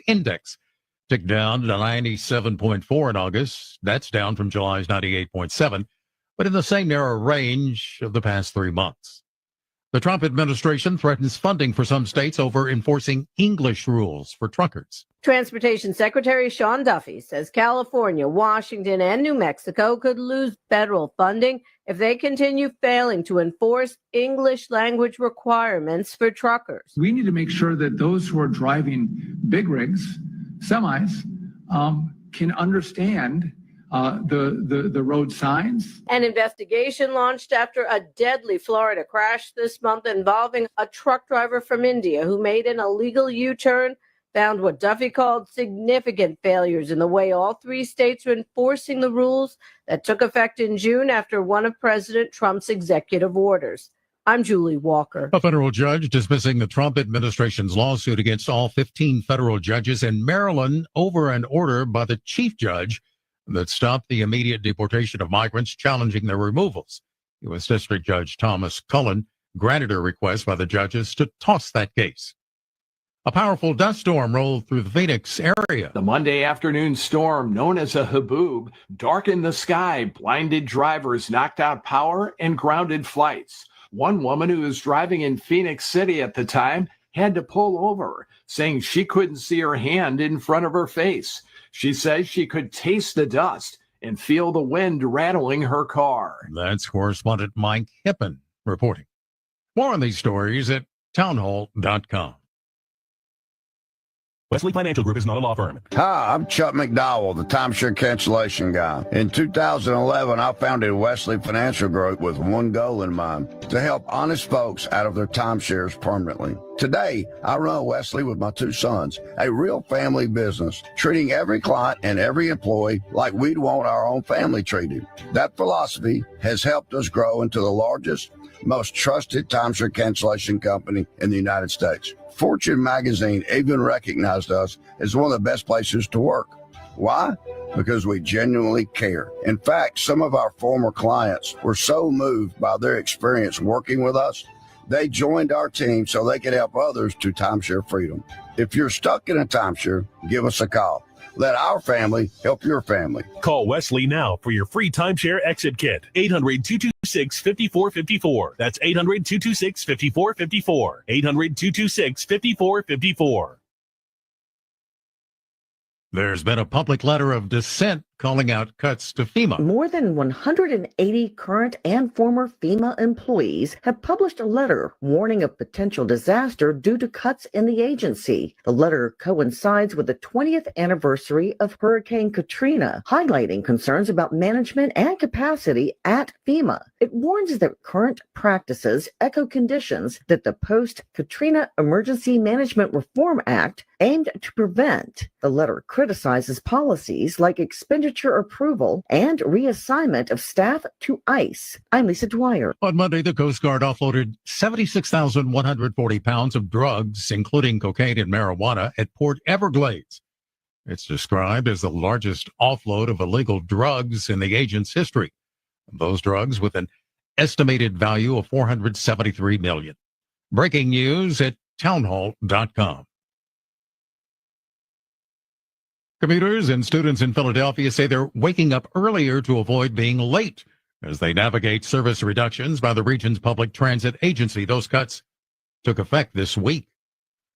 index ticked down to 97.4 in August. That's down from July's 98.7, but in the same narrow range of the past 3 months. The Trump administration threatens funding for some states over enforcing English rules for truckers. Transportation Secretary Sean Duffy says California, Washington, and New Mexico could lose federal funding if they continue failing to enforce English language requirements for truckers. We need to make sure that those who are driving big rigs, semis, can understand the road signs. An investigation launched after a deadly Florida crash this month involving a truck driver from India who made an illegal U-turn, found what Duffy called significant failures in the way all 3 states are enforcing the rules that took effect in June after one of President Trump's executive orders. I'm Julie Walker. A federal judge dismissing the Trump administration's lawsuit against all 15 federal judges in Maryland over an order by the chief judge that stopped the immediate deportation of migrants challenging their removals. U.S. District Judge Thomas Cullen granted a request by the judges to toss that case. A powerful dust storm rolled through the Phoenix area. The Monday afternoon storm, known as a haboob, darkened the sky, blinded drivers, knocked out power, and grounded flights. One woman who was driving in Phoenix City at the time had to pull over, saying she couldn't see her hand in front of her face. She says she could taste the dust and feel the wind rattling her car. That's correspondent Mike Hippen reporting. More on these stories at townhall.com. Wesley Financial Group is not a law firm. Hi, I'm Chuck McDowell, the timeshare cancellation guy. In 2011, I founded Wesley Financial Group with one goal in mind, to help honest folks out of their timeshares permanently. Today, I run Wesley with my 2 sons, a real family business, treating every client and every employee like we'd want our own family treated. That philosophy has helped us grow into the largest, most trusted timeshare cancellation company in the United States. Fortune magazine even recognized us as one of the best places to work. Why? Because we genuinely care. In fact, some of our former clients were so moved by their experience working with us, they joined our team so they could help others to timeshare freedom. If you're stuck in a timeshare, give us a call. Let our family help your family. Call Wesley now for your free timeshare exit kit. 800-226-5454. That's 800-226-5454. 800-226-5454. There's been a public letter of dissent calling out cuts to FEMA. More than 180 current and former FEMA employees have published a letter warning of potential disaster due to cuts in the agency. The letter coincides with the 20th anniversary of Hurricane Katrina, highlighting concerns about management and capacity at FEMA. It warns that current practices echo conditions that the Post-Katrina Emergency Management Reform Act aimed to prevent. The letter criticizes policies like expenditure approval and reassignment of staff to ICE. I'm Lisa Dwyer. On Monday, the Coast Guard offloaded 76,140 pounds of drugs, including cocaine and marijuana, at Port Everglades. It's described as the largest offload of illegal drugs in the agent's history. Those drugs with an estimated value of $473 million. Breaking news at townhall.com. Commuters and students in Philadelphia say they're waking up earlier to avoid being late as they navigate service reductions by the region's public transit agency. Those cuts took effect this week.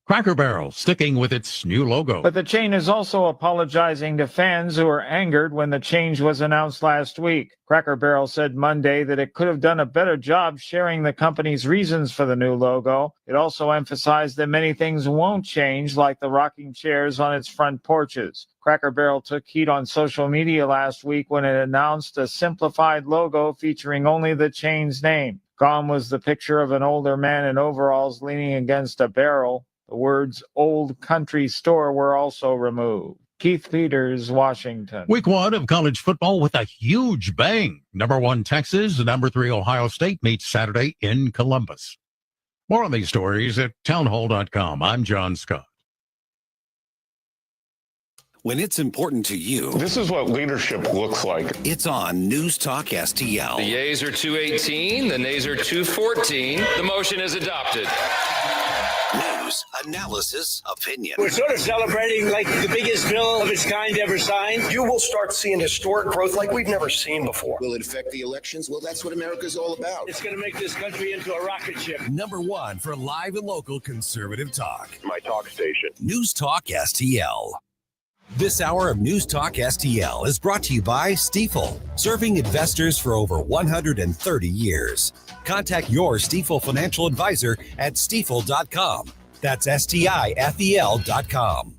Cracker Barrel sticking with its new logo. But the chain is also apologizing to fans who were angered when the change was announced last week. Cracker Barrel said Monday that it could have done a better job sharing the company's reasons for the new logo. It also emphasized that many things won't change, like the rocking chairs on its front porches. Cracker Barrel took heat on social media last week when it announced a simplified logo featuring only the chain's name. Gone was the picture of an older man in overalls leaning against a barrel. The words "Old Country Store" were also removed. Keith Peters, Washington. Week 1 of college football with a huge bang. Number 1 Texas and number 3 Ohio State meet Saturday in Columbus. More on these stories at townhall.com. I'm John Scott. When it's important to you, this is what leadership looks like. It's on News Talk STL. The yeas are 218, the nays are 214. The motion is adopted. News News, analysis, opinion. We're sort of celebrating like the biggest bill of its kind ever signed. You will start seeing historic growth like we've never seen before. Will it affect the elections? Well, that's what America's all about. It's going to make this country into a rocket ship. Number one for live and local conservative talk. My talk station. News Talk STL. This hour of News Talk STL is brought to you by Stifel, serving investors for over 130 years. Contact your Stifel financial advisor at stifel.com. That's STIFEL.com.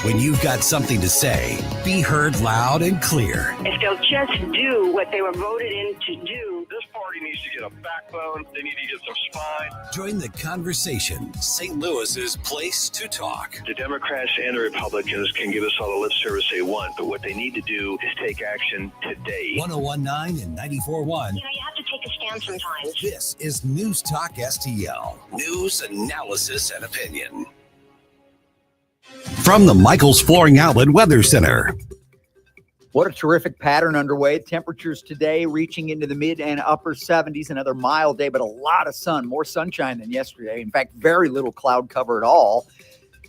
When you've got something to say, be heard loud and clear. If they'll just do what they were voted in to do. This party needs to get a backbone. They need to get some spine. Join the conversation. St. Louis's place to talk. The Democrats and the Republicans can give us all the lip service they want, but what they need to do is take action today. 1019 and 94.1. You have to take a stand sometimes. This is News Talk STL. News, analysis, and opinion. From the Michaels Flooring Outlet Weather Center. What a terrific pattern underway. Temperatures today reaching into the mid and upper 70s. Another mild day, but a lot of sun, more sunshine than yesterday. In fact, very little cloud cover at all.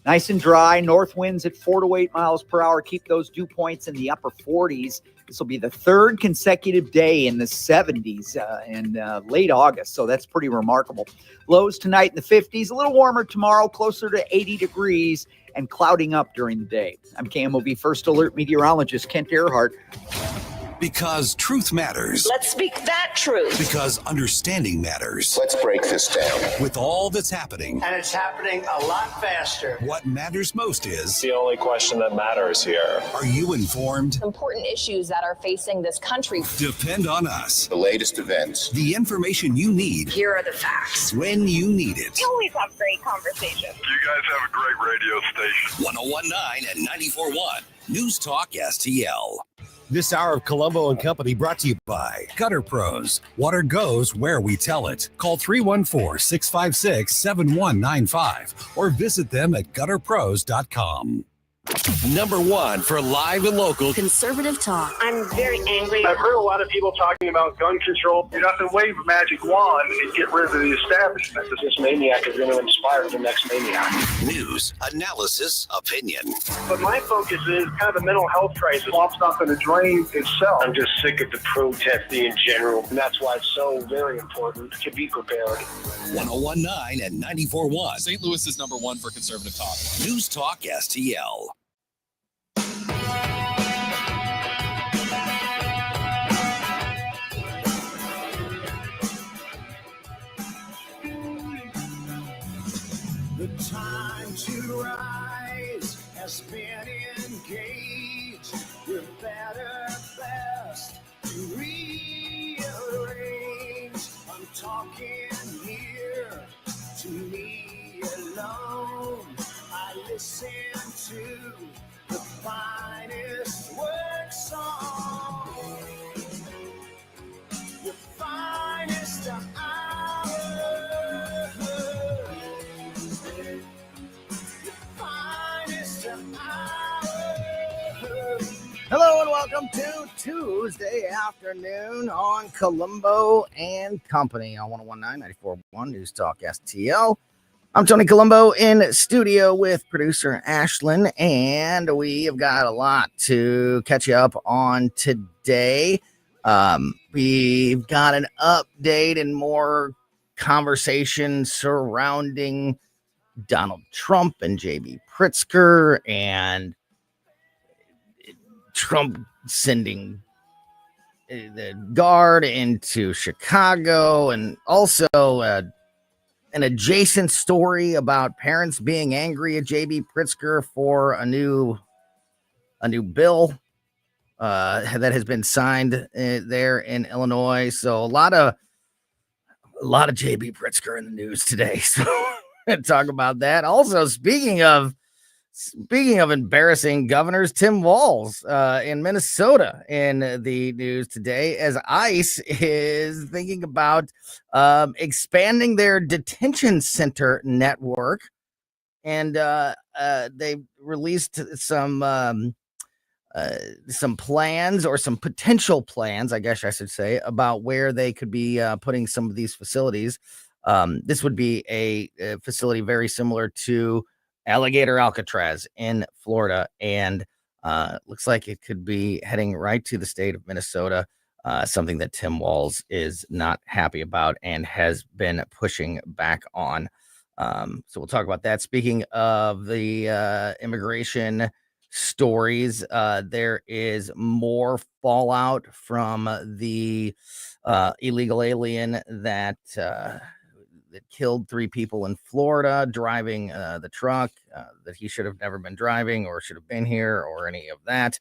Nice and dry. North winds at 4 to 8 miles per hour. Keep those dew points in the upper 40s. This will be the third consecutive day in the 70s in late August, so that's pretty remarkable. Lows tonight in the 50s, a little warmer tomorrow, closer to 80 degrees, and clouding up during the day. I'm KMOV First Alert meteorologist Kent Earhart. Because truth matters. Let's speak that truth. Because understanding matters. Let's break this down. With all that's happening. And it's happening a lot faster. What matters most is... The only question that matters here. Are you informed? Important issues that are facing this country. Depend on us. The latest events. The information you need. Here are the facts. When you need it. We always have great conversations. You guys have a great radio station. 1019 and 94.1. News Talk STL. This hour of Colombo Company brought to you by Gutter Pros. Water goes where we tell it. Call 314-656-7195 or visit them at gutterpros.com. Number one for live and local conservative talk. I'm very angry. I've heard a lot of people talking about gun control. You're not going to wave a magic wand and get rid of the establishment. This maniac is going to inspire the next maniac. News, analysis, opinion. But my focus is kind of the mental health crisis. Swamp's not going to drain itself. I'm just sick of the protesting in general, and that's why it's so very important to be prepared. 1019 and 94.1. St. Louis is number one for conservative talk. News Talk STL. The time to rise has been engaged. We're better, best to rearrange. I'm talking here to me alone. I listen to the finest work song. The finest of hours. Hello and welcome to Tuesday afternoon on Colombo and Company on 1019 94.1 News Talk STL. I'm Tony Colombo in studio with producer Ashlyn, and we have got a lot to catch you up on today. We've got an update and more conversation surrounding Donald Trump and J.B. Pritzker and Trump sending the guard into Chicago, and also an adjacent story about parents being angry at J.B. Pritzker for a new bill that has been signed there in Illinois. So a lot of J.B. Pritzker in the news today. So we're going to talk about that. Also, speaking of embarrassing governors, Tim Walz in Minnesota in the news today, as ICE is thinking about expanding their detention center network. And they released some plans, or some potential plans, I guess I should say, about where they could be putting some of these facilities. This would be a facility very similar to Alligator Alcatraz in Florida, and looks like it could be heading right to the state of Minnesota, something that Tim Walz is not happy about and has been pushing back on. So we'll talk about that. Speaking of the immigration stories, there is more fallout from the illegal alien that killed 3 people in Florida driving the truck that he should have never been driving or should have been here or any of that.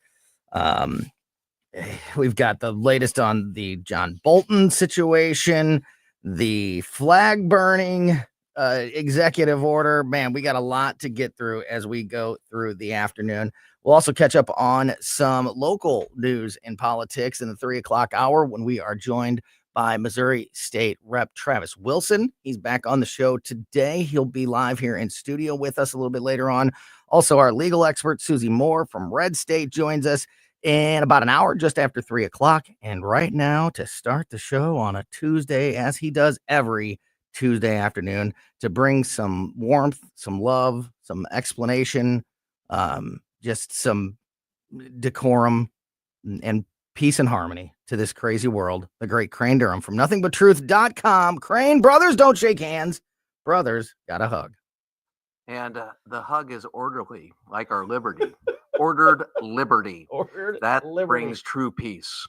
We've got the latest on the John Bolton situation, the flag burning executive order. Man, we got a lot to get through as we go through the afternoon. We'll also catch up on some local news and politics in the 3 o'clock hour when we are joined by Missouri State Rep Travis Wilson. He's back on the show today. He'll be live here in studio with us a little bit later on. Also, our legal expert, Susie Moore from Red State, joins us in about an hour, just after 3 o'clock. And right now, to start the show on a Tuesday, as he does every Tuesday afternoon, to bring some warmth, some love, some explanation, just some decorum and peace and harmony to this crazy world, the great Crane Durham from nothingbutTruth.com. Crane, brothers don't shake hands. Brothers got a hug. And the hug is orderly, like our liberty. Ordered liberty. That brings true peace.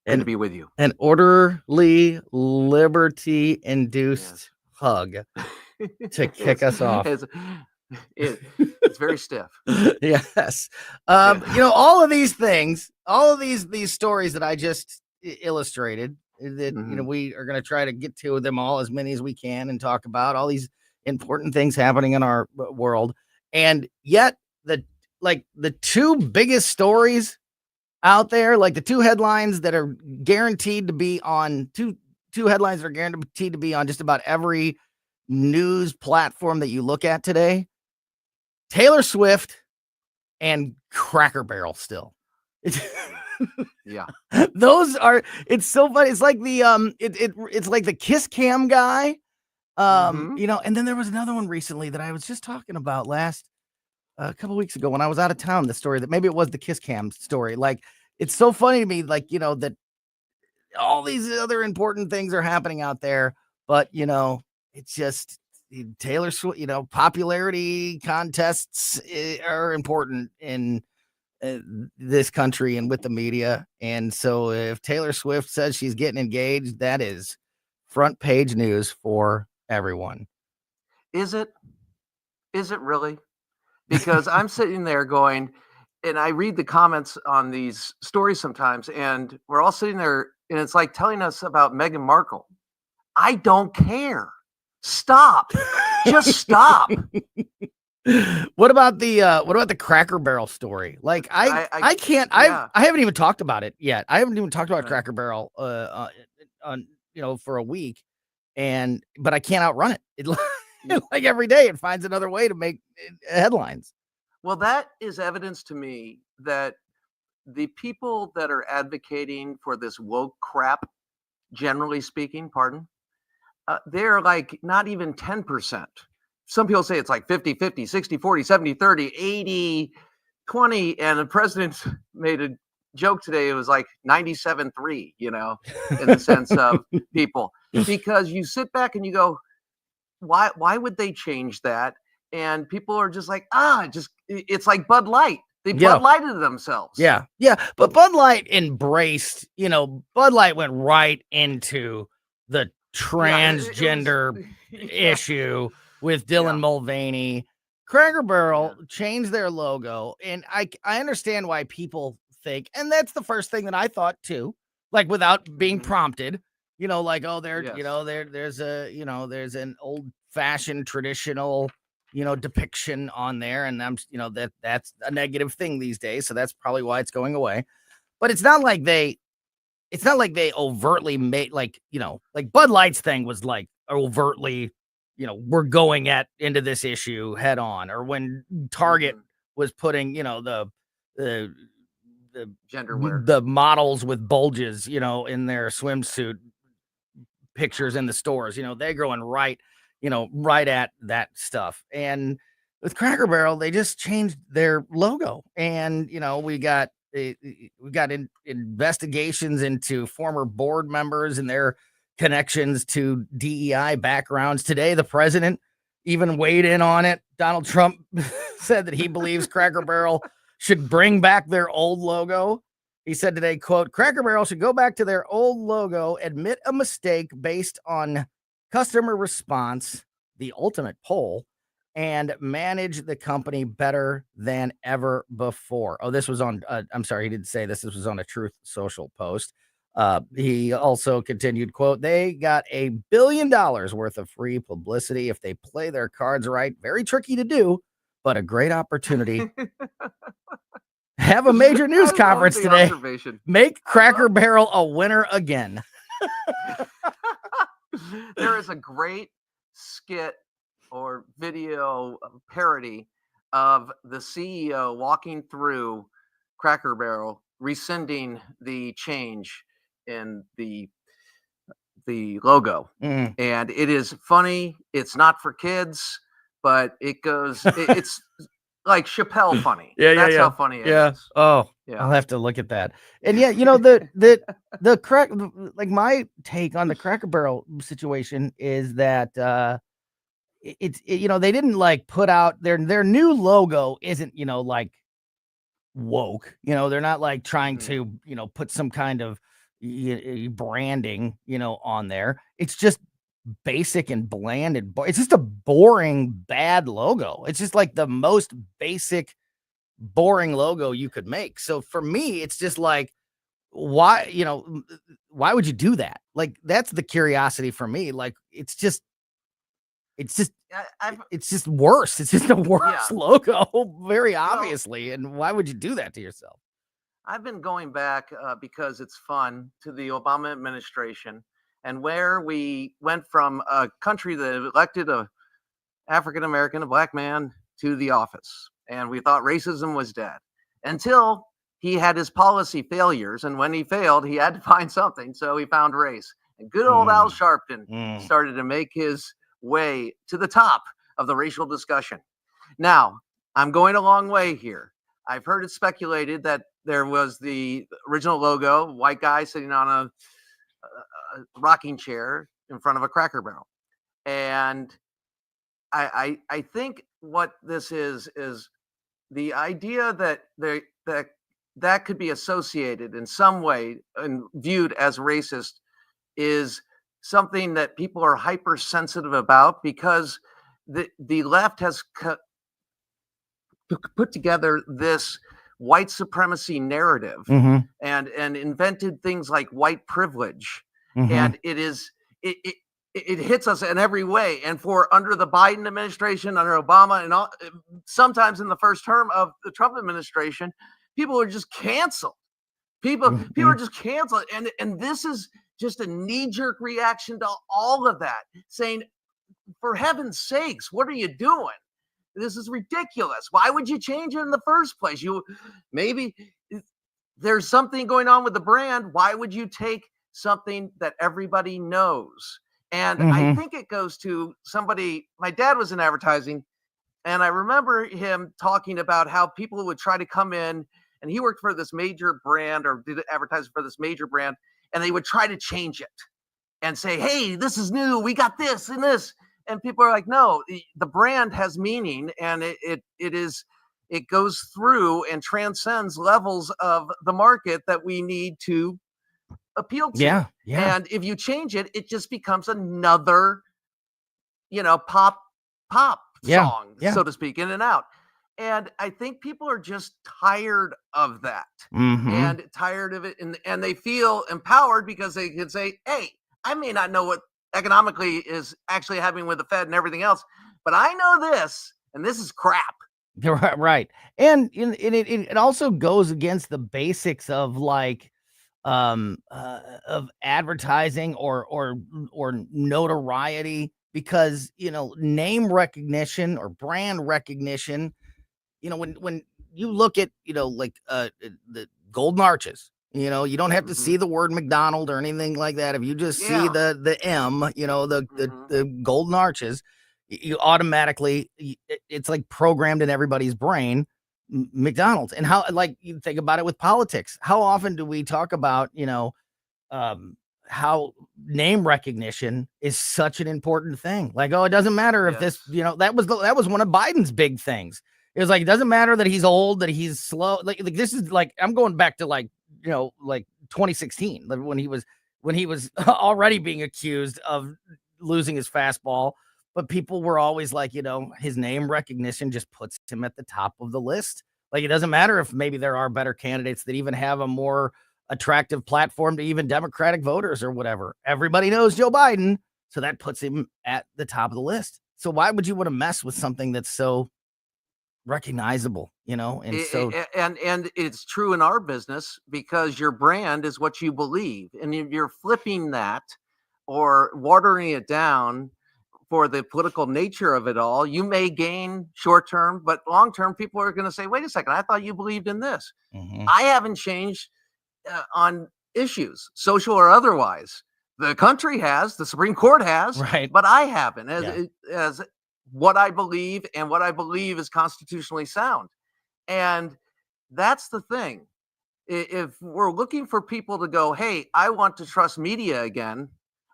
Good to be with you. An orderly, liberty-induced hug to kick us off. It's very stiff. Yes. All of these things, all of these stories that I just illustrated, that we are going to try to get to them all, as many as we can, and talk about all these important things happening in our world. And yet the 2 biggest stories out there, like the 2 headlines that are guaranteed to be on two headlines that are guaranteed to be on just about every news platform that you look at today: Taylor Swift and Cracker Barrel. Still, yeah, those are. It's so funny. It's like the it's like the Kiss Cam guy. And then there was another one recently that I was just talking about a couple weeks ago when I was out of town. The story that maybe it was the Kiss Cam story. Like, it's so funny to me, that all these other important things are happening out there, but it's just Taylor Swift. Popularity contests are important in this country and with the media. And so if Taylor Swift says she's getting engaged, that is front page news for everyone. Is it really? Because I'm sitting there going, and I read the comments on these stories sometimes, and we're all sitting there, and it's like telling us about Meghan Markle. I don't care. Stop. Just stop. What about the Cracker Barrel story? Like, I haven't even talked about it yet. I haven't even talked about Cracker Barrel for a week, but I can't outrun it. Like every day it finds another way to make headlines. Well, that is evidence to me that the people that are advocating for this woke crap, generally speaking, they're like not even 10%. Some people say it's like 50-50, 60-40, 70-30, 80-20. And the president made a joke today. It was like 97-3, in the sense of people. Because you sit back and you go, why would they change that? And people are just like, it's like Bud Light. They Bud Lighted themselves. Yeah. But Bud Light embraced, Bud Light went right into the transgender issue with Dylan Mulvaney. Cracker Barrel changed their logo. And I understand why people think, and that's the first thing that I thought too, like without being prompted, there's an old fashioned traditional, depiction on there. And that's a negative thing these days. So that's probably why it's going away. But it's not like they overtly made like Bud Light's thing was like overtly, we're going into this issue head on, or when Target was putting, the gender wear, the models with bulges, in their swimsuit pictures in the stores. They're going right at that stuff. And with Cracker Barrel, they just changed their logo. And, we got investigations into former board members and their connections to DEI backgrounds. Today, the president even weighed in on it. Donald Trump said that he believes Cracker Barrel should bring back their old logo. He said today, quote, Cracker Barrel should go back to their old logo, admit a mistake based on customer response, the ultimate poll, and manage the company better than ever before. Oh, this was on, I'm sorry, he didn't say this. This was on a Truth Social post. He also continued, quote, they got $1 billion worth of free publicity if they play their cards right. Very tricky to do, but a great opportunity. Have a major news conference today. Make Cracker Barrel a winner again. There is a great skit or video parody of the CEO walking through Cracker Barrel, rescinding the change in the logo. And it is funny. It's not for kids, but it's like Chappelle funny. That's how funny it is. Oh, yeah. I'll have to look at that. And yeah, the crack, like my take on the Cracker Barrel situation is that they didn't like put out their new logo isn't like woke. They're not like trying to put some kind of branding on there. It's just basic and bland and it's just a boring bad logo. It's just like the most basic boring logo you could make. So for me, it's just like, why would you do that? Like, that's the curiosity for me. Like, it's just worse. It's just a worse logo, very obviously. And why would you do that to yourself? I've been going back because it's fun to the Obama administration, and where we went from a country that elected a African-American, a black man, to the office. And we thought racism was dead until he had his policy failures. And when he failed, he had to find something. So he found race. And good old Al Sharpton started to make his way to the top of the racial discussion. Now, I'm going a long way here. I've heard it speculated that there was the original logo, white guy sitting on a rocking chair in front of a Cracker Barrel. And I think what this is the idea that that could be associated in some way and viewed as racist is something that people are hypersensitive about, because the left has put together this white supremacy narrative and invented things like white privilege. And it hits us in every way. And for under the Biden administration, under Obama, and sometimes in the first term of the Trump administration, people are just canceled. People are just canceled. And this is just a knee-jerk reaction to all of that, saying, for heaven's sakes, what are you doing? This is ridiculous. Why would you change it in the first place? Maybe there's something going on with the brand. Why would you take something that everybody knows? And I think it goes to somebody. My dad was in advertising, and I remember him talking about how people would try to come in, and he worked for this major brand or did advertising for this major brand, and they would try to change it and say, hey, this is new. We got this and this. And people are like, no, the brand has meaning, and it goes through and transcends levels of the market that we need to appeal to. Yeah. And if you change it, it just becomes another, pop song, so to speak, in and out. And I think people are just tired of that and tired of it. And they feel empowered because they can say, hey, I may not know what economically is actually happening with the Fed and everything else, but I know this, and this is crap. Right. And it also goes against the basics of like of advertising or notoriety, because name recognition or brand recognition, when you look at like the Golden Arches, You know, you don't have to see the word McDonald or anything like that. If you just see the M, you know, the golden arches, you automatically, it's like programmed in everybody's brain, McDonald's. And how, like, you think about it with politics. How often do we talk about, you know, how name recognition is such an important thing? Like, oh, it doesn't matter if this, you know, that was one of Biden's big things. It was like, it doesn't matter that he's old, that he's slow. Like this is like, I'm going back to like, you know, like 2016, like when he was already being accused of losing his fastball, but people were always like, you know, his name recognition just puts him at the top of the list. Like, it doesn't matter if maybe there are better candidates that even have a more attractive platform to even Democratic voters or whatever. Everybody knows Joe Biden, so that puts him at the top of the list. So why would you want to mess with something that's so recognizable, you know? And so and it's true in our business because your brand is what you believe, and if you're flipping that or watering it down for the political nature of it all, you may gain short term, but long term people are going to say, wait a second, I thought you believed in this. I haven't changed on issues, social or otherwise. The country has, the Supreme Court has, but I haven't, as what I believe, and what I believe is constitutionally sound. And that's the thing. If we're looking for people to go, hey, I want to trust media again,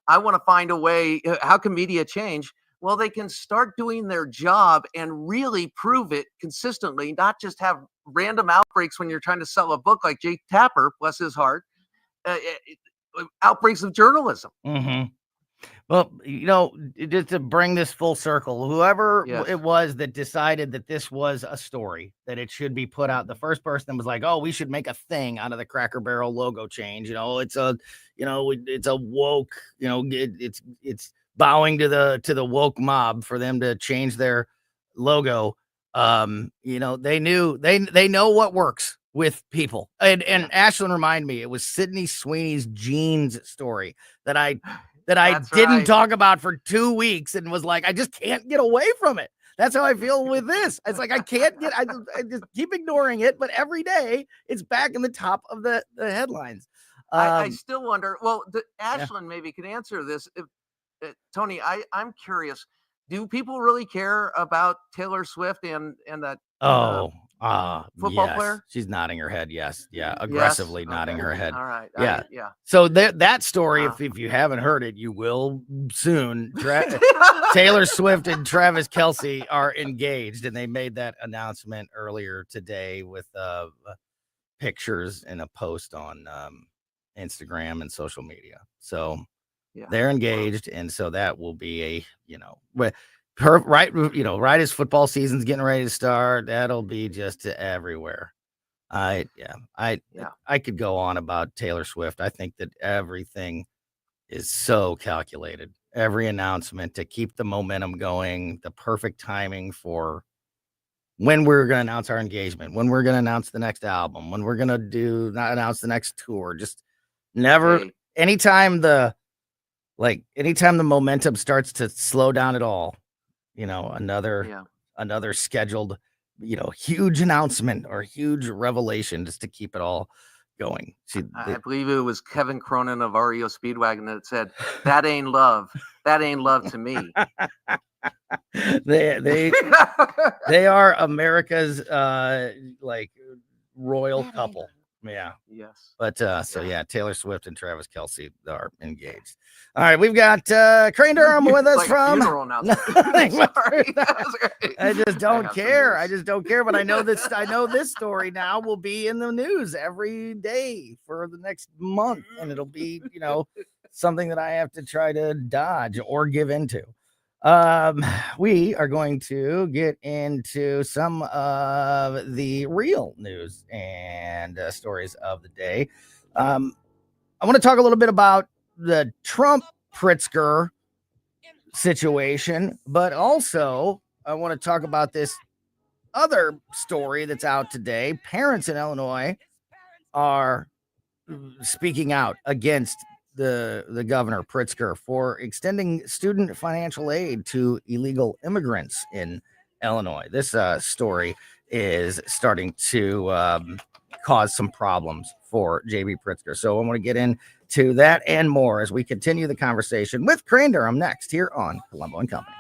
I want to find a way, how can media change? Well, they can start doing their job and really prove it consistently, not just have random outbreaks when you're trying to sell a book like Jake Tapper, bless his heart, outbreaks of journalism. Well, you know, just to bring this full circle, whoever it was that decided that this was a story, that it should be put out, the first person was like, oh, we should make a thing out of the Cracker Barrel logo change. You know, it's a woke, you know, it's bowing to the woke mob for them to change their logo. You know, they know what works with people. And Ashlyn reminded me, it was Sydney Sweeney's jeans story that I didn't talk about for 2 weeks and was like, I just can't get away from it. That's how I feel with this. It's like, I just keep ignoring it, but every day it's back in the top of the headlines. I still wonder, well, Ashlyn maybe could answer this. Tony, I'm curious. Do people really care about Taylor Swift and that football player? She's nodding her head. Yes. Yeah. Aggressively nodding her head. All right. Yeah. Yeah. So that story, if you haven't heard it, you will soon. Taylor Swift and Travis Kelce are engaged, and they made that announcement earlier today with pictures and a post on Instagram and social media. So they're engaged, and so that will be a, you know, right as football season's getting ready to start, that'll be just everywhere. I could go on about Taylor Swift. I think that everything is so calculated. Every announcement to keep the momentum going, the perfect timing for when we're going to announce our engagement, when we're going to announce the next album, when we're going to announce the next tour. Just never, anytime the momentum starts to slow down at all, you know, another scheduled, you know, huge announcement or huge revelation just to keep it all going. I believe it was Kevin Cronin of REO Speedwagon that said, that ain't love. That ain't love to me. they are America's like royal couple. Yeah. Yes. But Taylor Swift and Travis Kelce are engaged. All right, we've got Crane Durham with us from. I just don't care. I just don't care. But I know this story now will be in the news every day for the next month, and it'll be, you know, something that I have to try to dodge or give into. We are going to get into some of the real news and stories of the day. I want to talk a little bit about the Trump Pritzker situation, but also I want to talk about this other story that's out today. Parents in Illinois are speaking out against the governor Pritzker for extending student financial aid to illegal immigrants in Illinois. This story is starting to cause some problems for JB Pritzker. So I want to get into that and more as we continue the conversation with Crane Durham next here on Colombo and Company.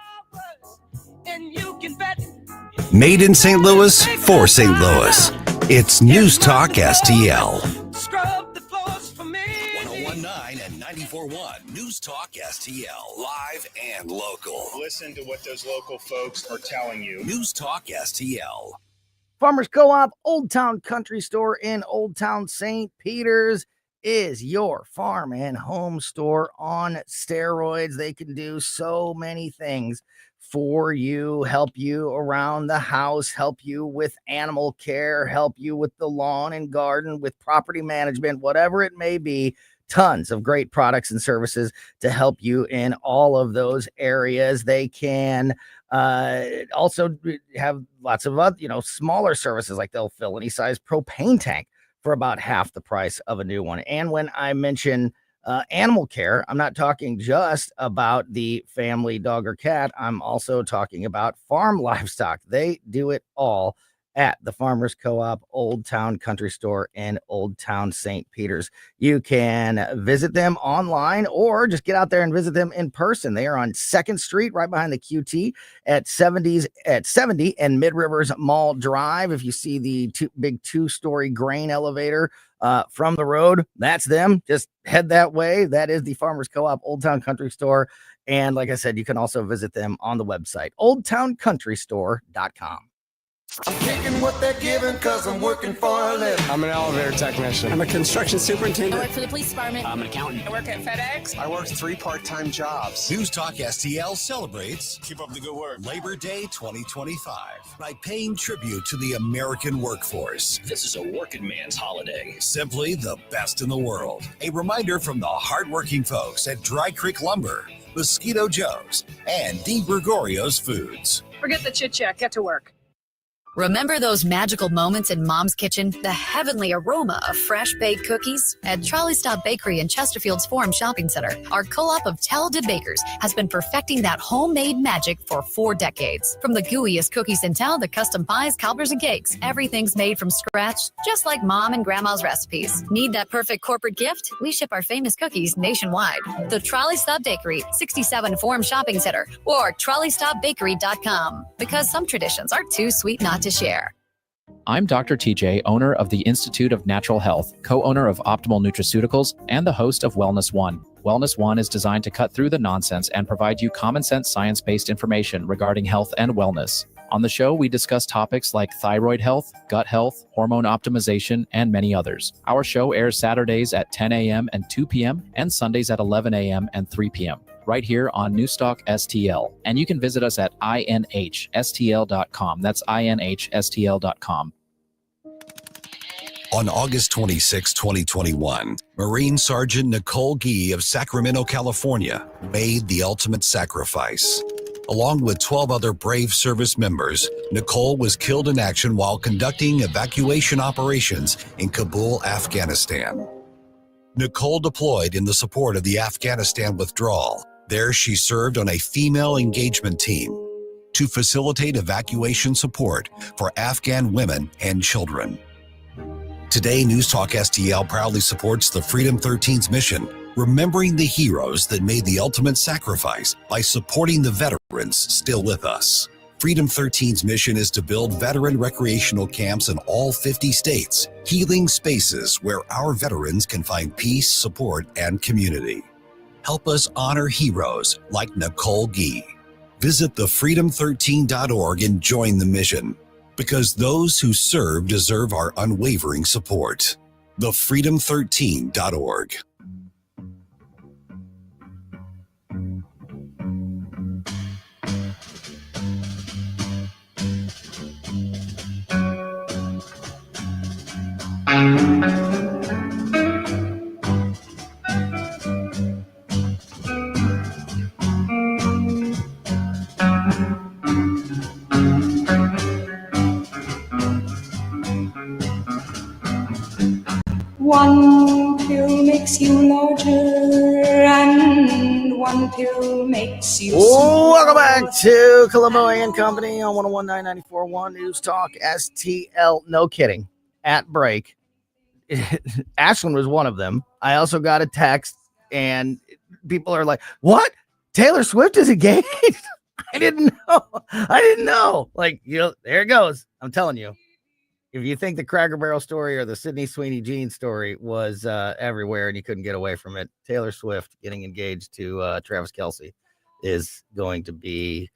Made in St. Louis for St. Louis. It's News Talk STL. 1019 and 94.1 News Talk STL. Live and local. Listen to what those local folks are telling you. News Talk STL. Farmers Co-op Old Town Country Store in Old Town St. Peters is your farm and home store on steroids. They can do so many things for you, help you around the house, help you with animal care, help you with the lawn and garden, with property management, whatever it may be. Tons of great products and services to help you in all of those areas. They can also have lots of other, smaller services, like they'll fill any size propane tank for about half the price of a new one. And when I mention animal care, I'm not talking just about the family dog or cat. I'm also talking about farm livestock. They do it all at the Farmers Co-op Old Town Country Store in Old Town St. Peters. You can visit them online or just get out there and visit them in person. They are on 2nd Street, right behind the QT at 70 and Mid Rivers Mall Drive. If you see the big 2-story grain elevator from the road, that's them. Just head that way. That is the Farmers Co-op Old Town Country Store. And like I said, you can also visit them on the website, oldtowncountrystore.com. I'm kicking what they're giving because I'm working for a living. I'm an elevator technician. I'm a construction superintendent. I work for the police department. I'm an accountant. I work at FedEx. I work 3 part-time jobs. News Talk STL celebrates Keep up the good work. Labor Day 2025 by paying tribute to the American workforce. This is a working man's holiday. Simply the best in the world. A reminder from the hardworking folks at Dry Creek Lumber, Mosquito Joe's, and Dean Gregorio's Foods. Forget the chit-chat. Get to work. Remember those magical moments in Mom's Kitchen? The heavenly aroma of fresh baked cookies? At Trolley Stop Bakery in Chesterfield's Forum Shopping Center, our co-op of talented bakers has been perfecting that homemade magic for 4 decades. From the gooeyest cookies in town to custom pies, cobblers, and cakes, everything's made from scratch, just like Mom and Grandma's recipes. Need that perfect corporate gift? We ship our famous cookies nationwide. The Trolley Stop Bakery, 67 Forum Shopping Center, or TrolleyStopBakery.com. Because some traditions are too sweet not to share. I'm Dr. TJ, owner of the Institute of Natural Health, co-owner of Optimal Nutraceuticals, and the host of Wellness One. Wellness One is designed to cut through the nonsense and provide you common sense science-based information regarding health and wellness. On the show, we discuss topics like thyroid health, gut health, hormone optimization, and many others. Our show airs Saturdays at 10 a.m. and 2 p.m. and Sundays at 11 a.m. and 3 p.m. right here on Newstalk STL. And you can visit us at inhstl.com. That's inhstl.com. On August 26, 2021, Marine Sergeant Nicole Gee of Sacramento, California, made the ultimate sacrifice. Along with 12 other brave service members, Nicole was killed in action while conducting evacuation operations in Kabul, Afghanistan. Nicole deployed in the support of the Afghanistan withdrawal. There she served on a female engagement team to facilitate evacuation support for Afghan women and children. Today, News Talk STL proudly supports the Freedom 13's mission, remembering the heroes that made the ultimate sacrifice by supporting the veterans still with us. Freedom 13's mission is to build veteran recreational camps in all 50 states, healing spaces where our veterans can find peace, support, and community. Help us honor heroes like Nicole Gee. Visit thefreedom13.org and join the mission, because those who serve deserve our unwavering support. Thefreedom13.org. One pill makes you larger, and one pill makes you smaller. Welcome back to Colombo and Company on 101.9 94.1 News Talk STL. No kidding. At break, Ashland was one of them. I also got a text, and people are like, "What? Taylor Swift is engaged?" I didn't know. Like, there it goes. I'm telling you. If you think the Cracker Barrel story or the Sydney Sweeney Jean story was everywhere and you couldn't get away from it, Taylor Swift getting engaged to Travis Kelce is going to be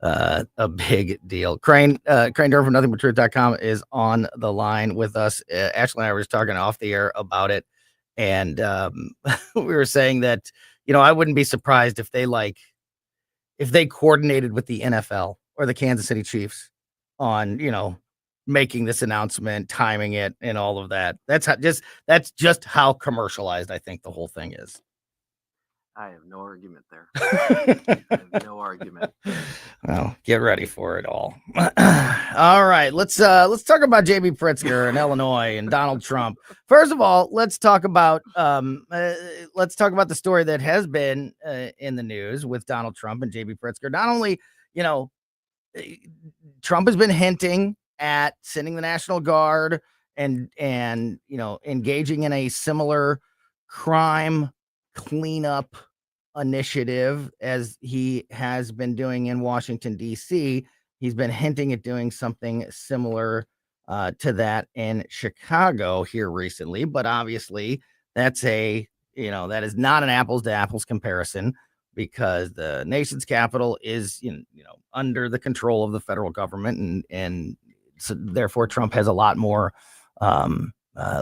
a big deal. Crane Durham from nothingbutTruth.com is on the line with us. Ashley and I were just talking off the air about it, and we were saying that I wouldn't be surprised if they coordinated with the NFL or the Kansas City Chiefs on making this announcement, timing it, and all of that. That's just how commercialized I think the whole thing is. I have no argument there. I have no argument. Well, get ready for it all. All right, let's talk about J.B. Pritzker in Illinois and Donald Trump. First of all, let's talk about the story that has been in the news with Donald Trump and J.B. Pritzker. Not only, Trump has been hinting at sending the National Guard and engaging in a similar crime cleanup initiative as he has been doing in Washington, D.C. He's been hinting at doing something similar to that in Chicago here recently, but obviously that is not an apples to apples comparison, because the nation's capital is under the control of the federal government, and so therefore Trump has a lot more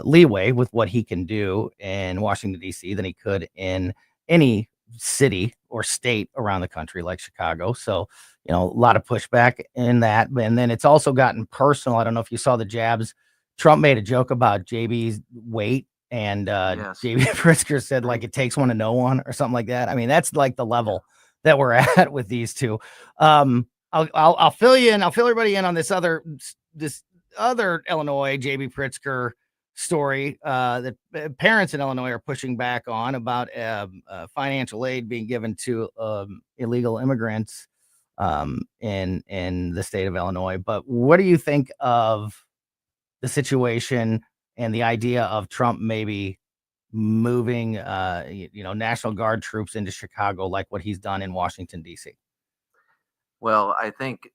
leeway with what he can do in Washington, D.C. than he could in any city or state around the country like Chicago. So, a lot of pushback in that. And then it's also gotten personal. I don't know if you saw the jabs. Trump made a joke about JB's weight, and Yes. JB Pritzker said like it takes one to know one or something like that. I mean, that's like the level that we're at with these two. I'll fill you in. I'll fill everybody in on this other Illinois JB Pritzker story that parents in Illinois are pushing back on about financial aid being given to illegal immigrants in the state of Illinois. But what do you think of the situation and the idea of Trump maybe moving National Guard troops into Chicago like what he's done in Washington, D.C.? Well, I think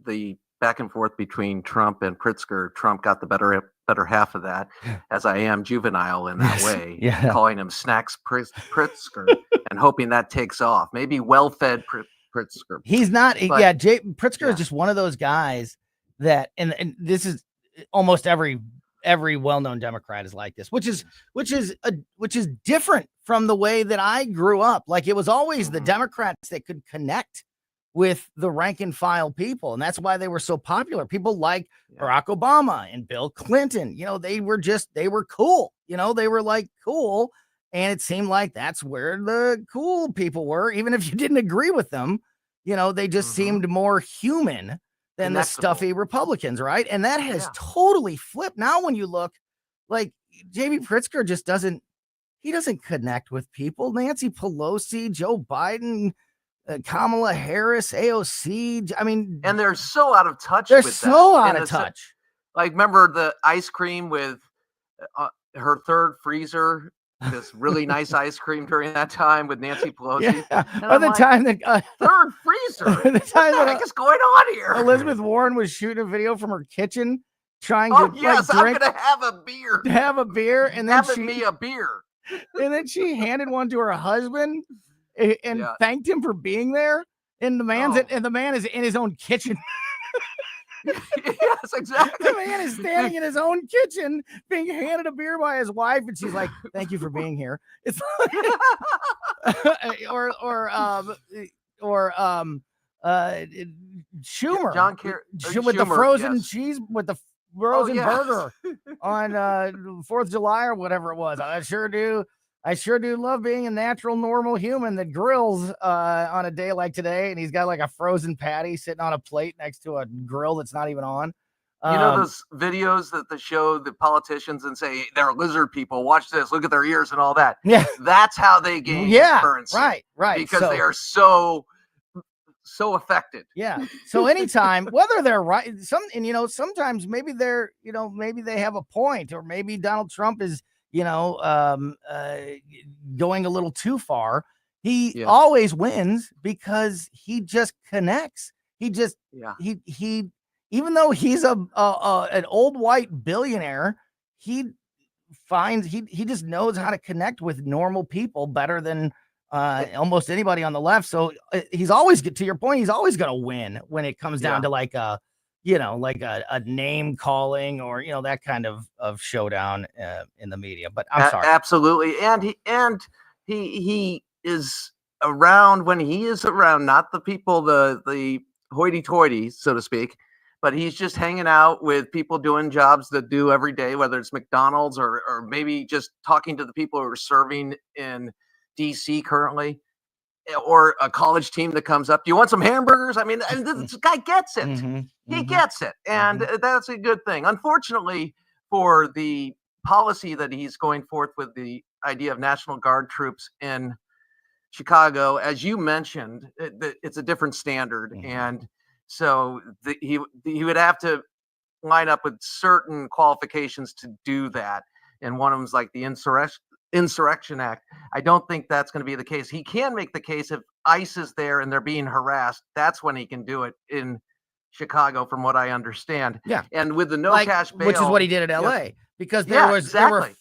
the back and forth between Trump and Pritzker, Trump got the better half of that, as I am juvenile in that way, calling him Snacks Pritzker and hoping that takes off. Maybe well-fed Pritzker. He's not. Pritzker is just one of those guys that, and this is almost every well-known Democrat is like this, which is different from the way that I grew up. Like, it was always the Democrats that could connect with the rank and file people, and that's why they were so popular. People like Barack Obama and Bill Clinton, they were cool, they were like cool, and it seemed like that's where the cool people were, even if you didn't agree with them. They just seemed more human than the stuffy Republicans, right? And that has totally flipped. Now when you look, like, JB Pritzker just doesn't connect with people. Nancy Pelosi, Joe Biden, Kamala Harris, AOC. I mean, and they're so out of touch. They're so out of touch. Like, remember the ice cream with her third freezer, this really nice ice cream during that time with Nancy Pelosi. Or the time that third freezer. The time what the heck is going on here? Elizabeth Warren was shooting a video from her kitchen, trying to drink. I'm gonna have a beer. Have a beer, and then me a beer. And then she handed one to her husband and thanked him for being there. And the man is in his own kitchen. Yes, exactly. The man is standing in his own kitchen being handed a beer by his wife, and she's like, "Thank you for being here." It's like, or Schumer, John Kerry with the frozen cheese, with the frozen burger on 4th of July or whatever it was. I sure do love being a natural, normal human that grills on a day like today, and he's got like a frozen patty sitting on a plate next to a grill that's not even on. You know those videos that show the politicians and say they're lizard people. Watch this. Look at their ears and all that. Yeah, that's how they gain currency. Right. Because they are so so affected. Yeah. So anytime, whether they're right, sometimes maybe maybe they have a point, or maybe Donald Trump is, going a little too far. He always wins because he just connects. He just, he, even though he's an old white billionaire, he just knows how to connect with normal people better than almost anybody on the left. So he's always, to your point, he's always going to win when it comes down to like a name calling or, that kind of showdown in the media. But I'm sorry. Absolutely. And he is around when he is around, not the people, the hoity toity, so to speak, but he's just hanging out with people doing jobs that do every day, whether it's McDonald's or maybe just talking to the people who are serving in DC currently, or a college team that comes up. Do you want some hamburgers? I mean, and this guy gets it. He gets it. And that's a good thing. Unfortunately, for the policy that he's going forth with, the idea of National Guard troops in Chicago, as you mentioned, it's a different standard. And so he would have to line up with certain qualifications to do that. And one of them is like the Insurrection Act. I don't think that's going to be the case. He can make the case if ICE is there and they're being harassed. That's when he can do it in Chicago, from what I understand. Yeah. And with the cash bail, which is what he did at LA, because there were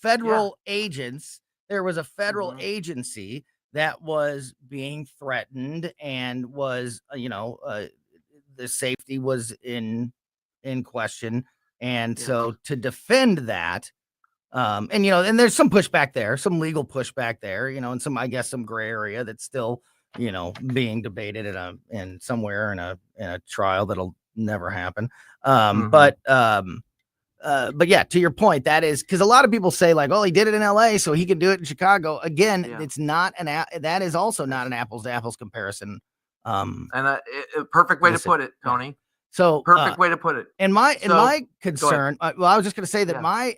federal agents. There was a federal agency that was being threatened and was, the safety was in question. And so to defend that, and there's some pushback there, some legal pushback there, and some, I guess, some gray area that's still, being debated in somewhere in a trial that'll never happen. But yeah, to your point, that is because a lot of people say like, oh, he did it in LA, so he can do it in Chicago. Again, it's not that is also not an apples to apples comparison. And a perfect way to put it, Tony. So perfect way to put it. And my concern, I was just going to say that my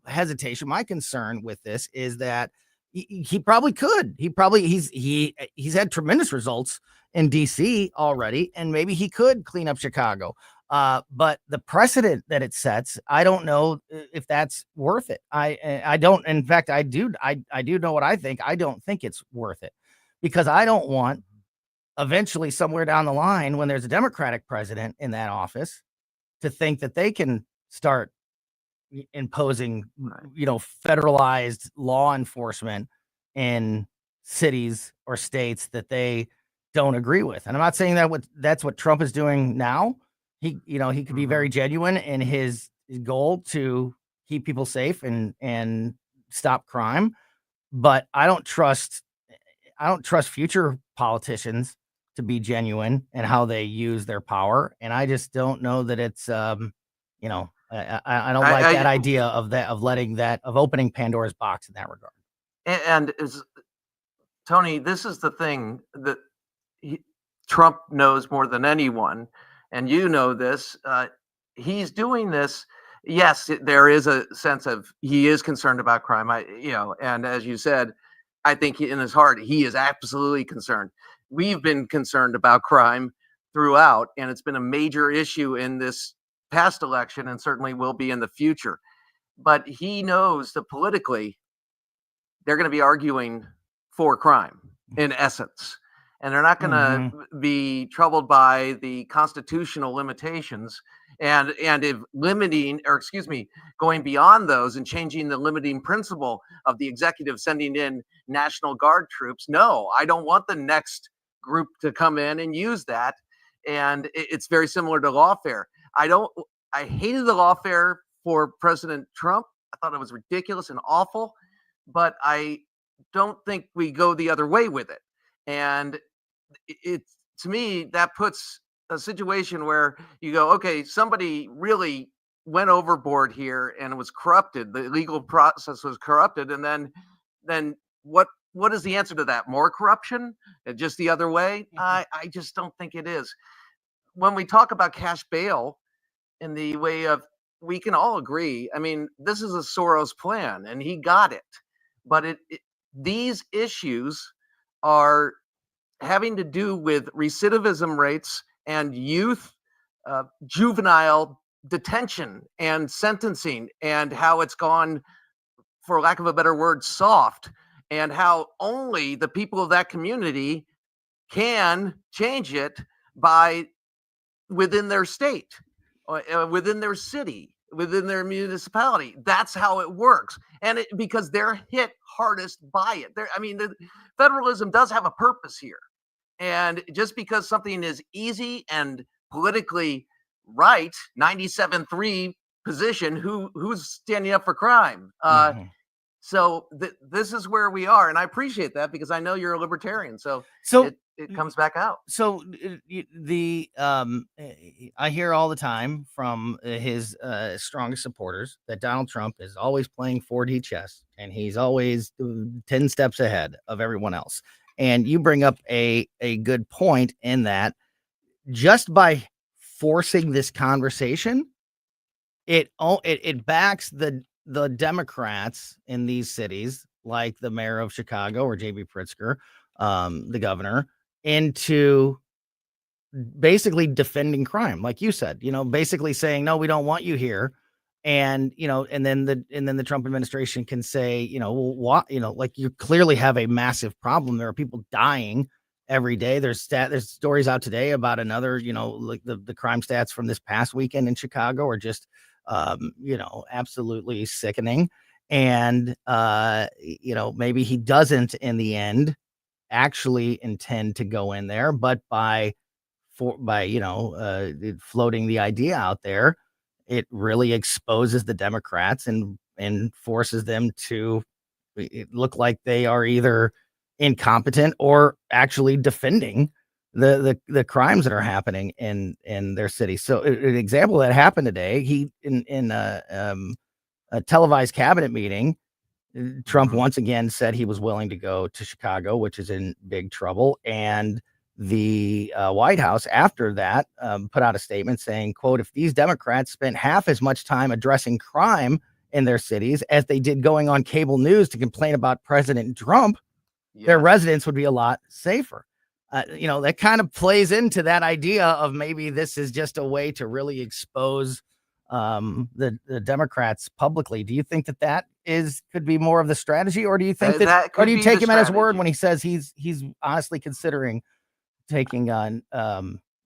hesitation, my concern with this is that he probably could. He's had tremendous results in DC already, and maybe he could clean up Chicago. But the precedent that it sets, I don't know if that's worth it. I don't. In fact, I do know what I think. I don't think it's worth it, because I don't want eventually somewhere down the line, when there's a Democratic president in that office, to think that they can start imposing, federalized law enforcement in cities or states that they don't agree with. And I'm not saying that's what Trump is doing now. He could be very genuine in his goal to keep people safe and stop crime, but I don't trust future politicians to be genuine and how they use their power. And I just don't know that it's, I don't like that idea of opening Pandora's box in that regard. And Tony, this is the thing that Trump knows more than anyone. And you know this, he's doing this. Yes, there is a sense of he is concerned about crime. And as you said, I think in his heart, he is absolutely concerned. We've been concerned about crime throughout, and it's been a major issue in this past election and certainly will be in the future. But he knows that politically, they're going to be arguing for crime in essence. And they're not going to be troubled by the constitutional limitations and if going beyond those and changing the limiting principle of the executive sending in National Guard troops. No, I don't want the next group to come in and use that. And it's very similar to lawfare. I hated the lawfare for President Trump. I thought it was ridiculous and awful, but I don't think we go the other way with it. And to me, that puts a situation where you go, okay, somebody really went overboard here and was corrupted. The legal process was corrupted. And then what is the answer to that? More corruption? Just the other way? I just don't think it is. When we talk about cash bail in the way of, we can all agree, I mean, this is a Soros plan and he got it. But these issues having to do with recidivism rates and youth, juvenile detention and sentencing, and how it's gone, for lack of a better word, soft, and how only the people of that community can change it by within their state, within their city, within their municipality. That's how it works. And because they're hit hardest by it. The federalism does have a purpose here. And just because something is easy and politically right, 97-3 position, who's standing up for crime? So this is where we are, and I appreciate that because I know you're a libertarian. So it comes back out. So I hear all the time from his strongest supporters that Donald Trump is always playing 4D chess, and he's always 10 steps ahead of everyone else. And you bring up a good point in that just by forcing this conversation, it backs the Democrats in these cities, like the mayor of Chicago or J.B. Pritzker, the governor, into basically defending crime, like you said, basically saying, no, we don't want you here. And, and then the Trump administration can say, what, like you clearly have a massive problem. There are people dying every day. There's stories out today about another, like the crime stats from this past weekend in Chicago are just, absolutely sickening. And, maybe he doesn't in the end actually intend to go in there, but by floating the idea out there, it really exposes the Democrats and forces them to look like they are either incompetent or actually defending the crimes that are happening in their city. So an example that happened today, he in a televised cabinet meeting, Trump once again said he was willing to go to Chicago, which is in big trouble. And the White House after that put out a statement saying, quote, if these Democrats spent half as much time addressing crime in their cities as they did going on cable news to complain about President Trump, their residents would be a lot safer. That kind of plays into that idea of maybe this is just a way to really expose the Democrats publicly. Do you think that could be more of the strategy, or do you think or do you take him at his word when he says he's honestly considering taking on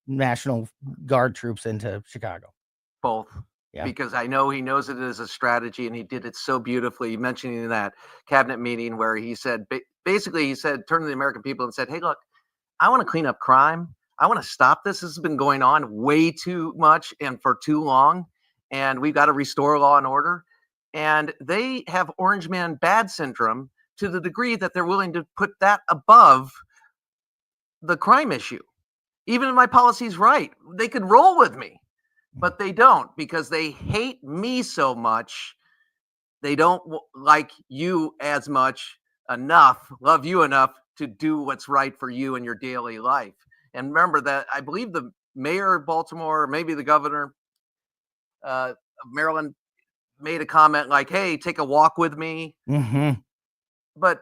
National Guard troops into Chicago? Both. Yeah. Because I know he knows it as a strategy, and he did it so beautifully, mentioning that cabinet meeting where he said, basically he said, turned to the American people and said, hey, look, I want to clean up crime. I want to stop this. This has been going on way too much and for too long. And we've got to restore law and order. And they have Orange Man bad syndrome to the degree that they're willing to put that above the crime issue. Even if my policy's right, they could roll with me, but they don't, because they hate me so much. They don't like you as much love you enough to do what's right for you in your daily life. And remember that I believe the mayor of Baltimore, maybe the governor of Maryland, made a comment like, hey, take a walk with me. Mm-hmm. But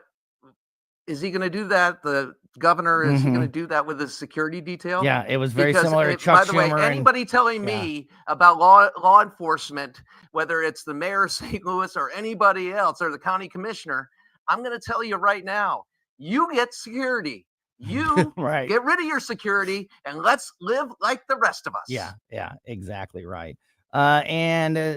is he going to do that? The governor, is he going to do that with his security detail? Yeah, it was very similar to Chuck By the way, Schumer anybody telling me about law enforcement, whether it's the mayor of St. Louis or anybody else or the county commissioner, I'm going to tell you right now, you get security. You right. Get rid of your security and let's live like the rest of us. Yeah, exactly right.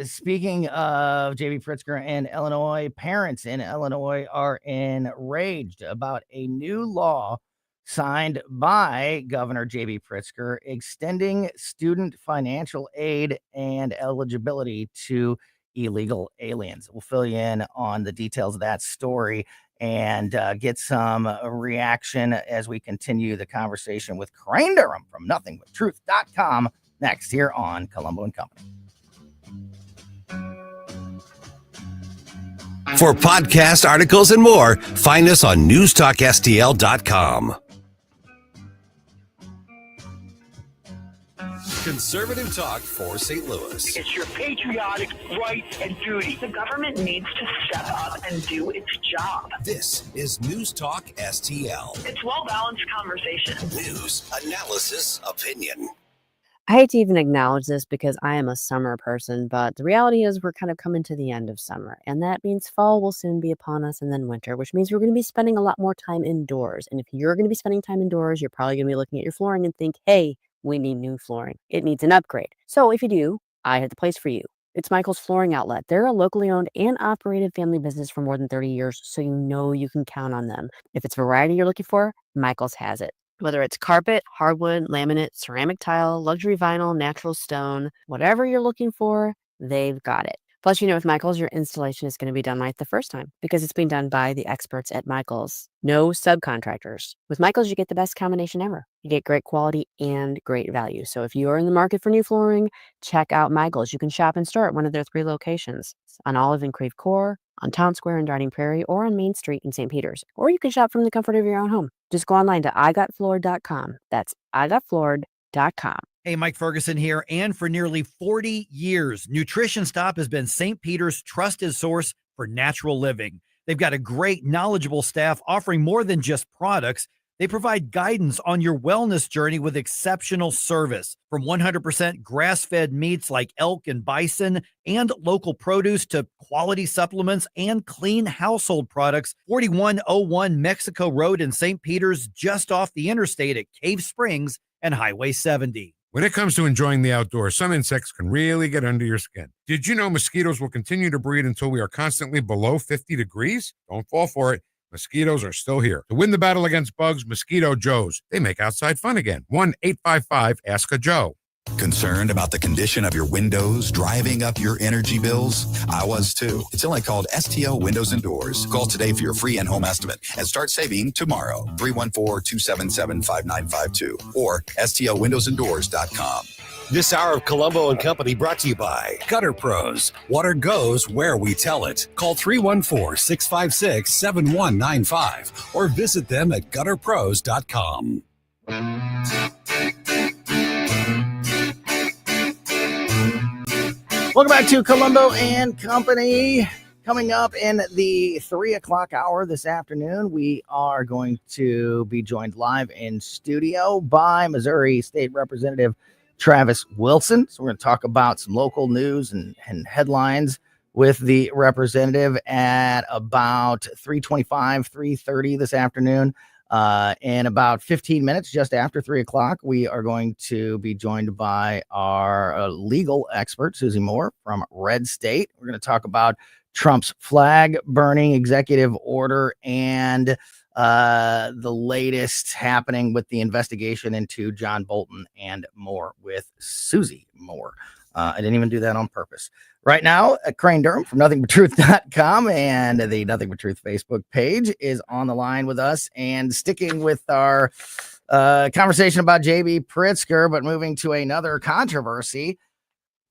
Speaking of J.B. Pritzker and Illinois, parents in Illinois are enraged about a new law signed by Governor J.B. Pritzker extending student financial aid and eligibility to illegal aliens. We'll fill you in on the details of that story and get some reaction as we continue the conversation with Crane Durham from NothingButTruth.com next here on Colombo and Company. For podcast articles and more, find us on newstalkstl.com. Conservative talk for St. Louis. It's your patriotic right and duty. The government needs to step up and do its job. This is News Talk STL. It's well-balanced conversation. News, analysis, opinion. I hate to even acknowledge this because I am a summer person, but the reality is we're kind of coming to the end of summer, and that means fall will soon be upon us and then winter, which means we're going to be spending a lot more time indoors. And if you're going to be spending time indoors, you're probably going to be looking at your flooring and think, hey, we need new flooring. It needs an upgrade. So if you do, I have the place for you. It's Michael's Flooring Outlet. They're a locally owned and operated family business for more than 30 years, so you know you can count on them. If it's variety you're looking for, Michael's has it. Whether it's carpet, hardwood, laminate, ceramic tile, luxury vinyl, natural stone, whatever you're looking for, they've got it. Plus, with Michael's, your installation is going to be done right the first time because it's being done by the experts at Michael's. No subcontractors. With Michael's, you get the best combination ever. You get great quality and great value. So if you are in the market for new flooring, check out Michael's. You can shop in store at one of their 3 locations on Olive and Creve Coeur, on Town Square in Darting Prairie, or on Main Street in St. Peters. Or you can shop from the comfort of your own home. Just go online to igotfloored.com. That's igotfloored.com. Hey, Mike Ferguson here. And for nearly 40 years, Nutrition Stop has been St. Peter's trusted source for natural living. They've got a great, knowledgeable staff offering more than just products. They provide guidance on your wellness journey with exceptional service. From 100% grass-fed meats like elk and bison and local produce to quality supplements and clean household products. 4101 Mexico Road in St. Peter's, just off the interstate at Cave Springs and Highway 70. When it comes to enjoying the outdoors, some insects can really get under your skin. Did you know mosquitoes will continue to breed until we are constantly below 50 degrees? Don't fall for it. Mosquitoes are still here. To win the battle against bugs, Mosquito Joes. They make outside fun again. 1-855-ASK-A-JOE. Concerned about the condition of your windows driving up your energy bills? I was too. It's only called STL Windows and Doors. Call today for your free in-home estimate and start saving tomorrow. 314-277-5952 or stlwindowsanddoors.com. This hour of Colombo and Company brought to you by Gutter Pros. Water goes where we tell it. Call 314-656-7195 or visit them at gutterpros.com. Welcome back to Colombo and Company. Coming up in the 3 o'clock hour this afternoon, we are going to be joined live in studio by Missouri State Representative Travis Wilson. So we're going to talk about some local news and headlines with the representative at about 3:25, 3:30 this afternoon. In about 15 minutes, just after 3 o'clock, we are going to be joined by our legal expert, Susie Moore from Red State. We're going to talk about Trump's flag burning executive order and the latest happening with the investigation into John Bolton and more with Susie Moore. I didn't even do that on purpose. Right now, Crane Durham from nothingbutruth.com and the Nothing But Truth Facebook page is on the line with us, and sticking with our conversation about J.B. Pritzker, but moving to another controversy.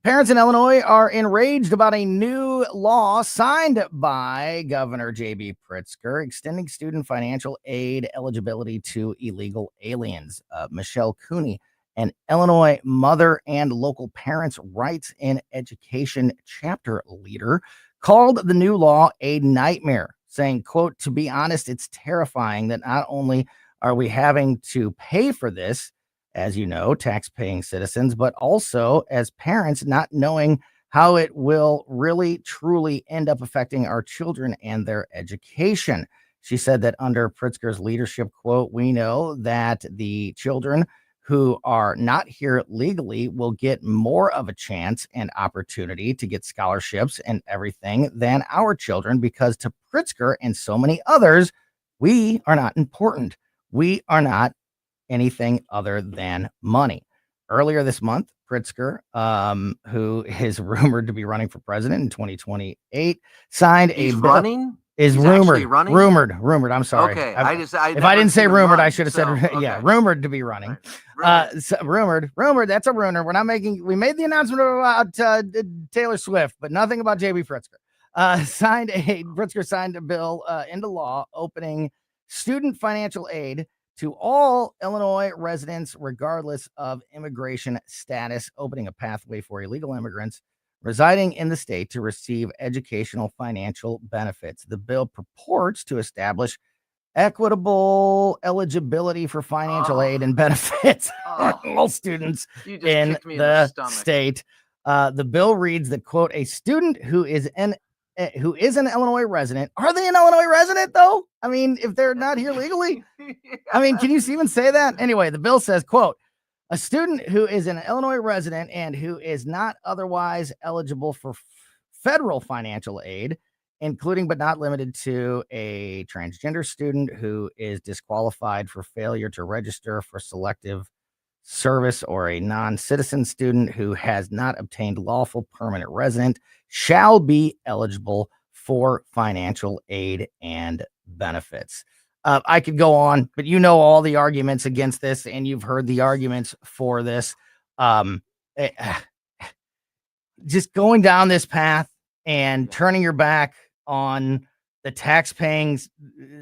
Parents in Illinois are enraged about a new law signed by Governor J.B. Pritzker extending student financial aid eligibility to illegal aliens. Michelle Cooney, an Illinois mother and local parents' rights in education chapter leader, called the new law a nightmare, saying, quote, "To be honest, it's terrifying that not only are we having to pay for this, as you know, tax-paying citizens, but also as parents not knowing how it will really, truly end up affecting our children and their education." She said that under Pritzker's leadership, quote, "We know that the children who are not here legally will get more of a chance and opportunity to get scholarships and everything than our children, because to Pritzker and so many others, we are not important. We are not anything other than money." Earlier this month, Pritzker, who is rumored to be running for president in 2028, signed He's a bill. running? Is He's rumored, actually running? rumored. I'm sorry. Okay, If I I never didn't say seen him rumored, run, I should have said, so, yeah, okay. rumored to be running. So, rumored. That's a rumor. We made the announcement about Taylor Swift, but nothing about J.B. Pritzker. Pritzker signed a bill into law opening student financial aid to all Illinois residents, regardless of immigration status, opening a pathway for illegal immigrants residing in the state to receive educational financial benefits. The bill purports to establish equitable eligibility for financial aid and benefits for all students You just in kicked me in the stomach. state. The bill reads that, quote, a student who is an Illinois resident. Are they an Illinois resident, though? I mean, if they're not here legally, I mean, can you even say that? Anyway, the bill says, quote, a student who is an Illinois resident and who is not otherwise eligible for federal financial aid, including but not limited to a transgender student who is disqualified for failure to register for selective service, or a non-citizen student who has not obtained lawful permanent resident, shall be eligible for financial aid and benefits. I could go on, but you know all the arguments against this, and you've heard the arguments for this. Just going down this path and turning your back on the tax-paying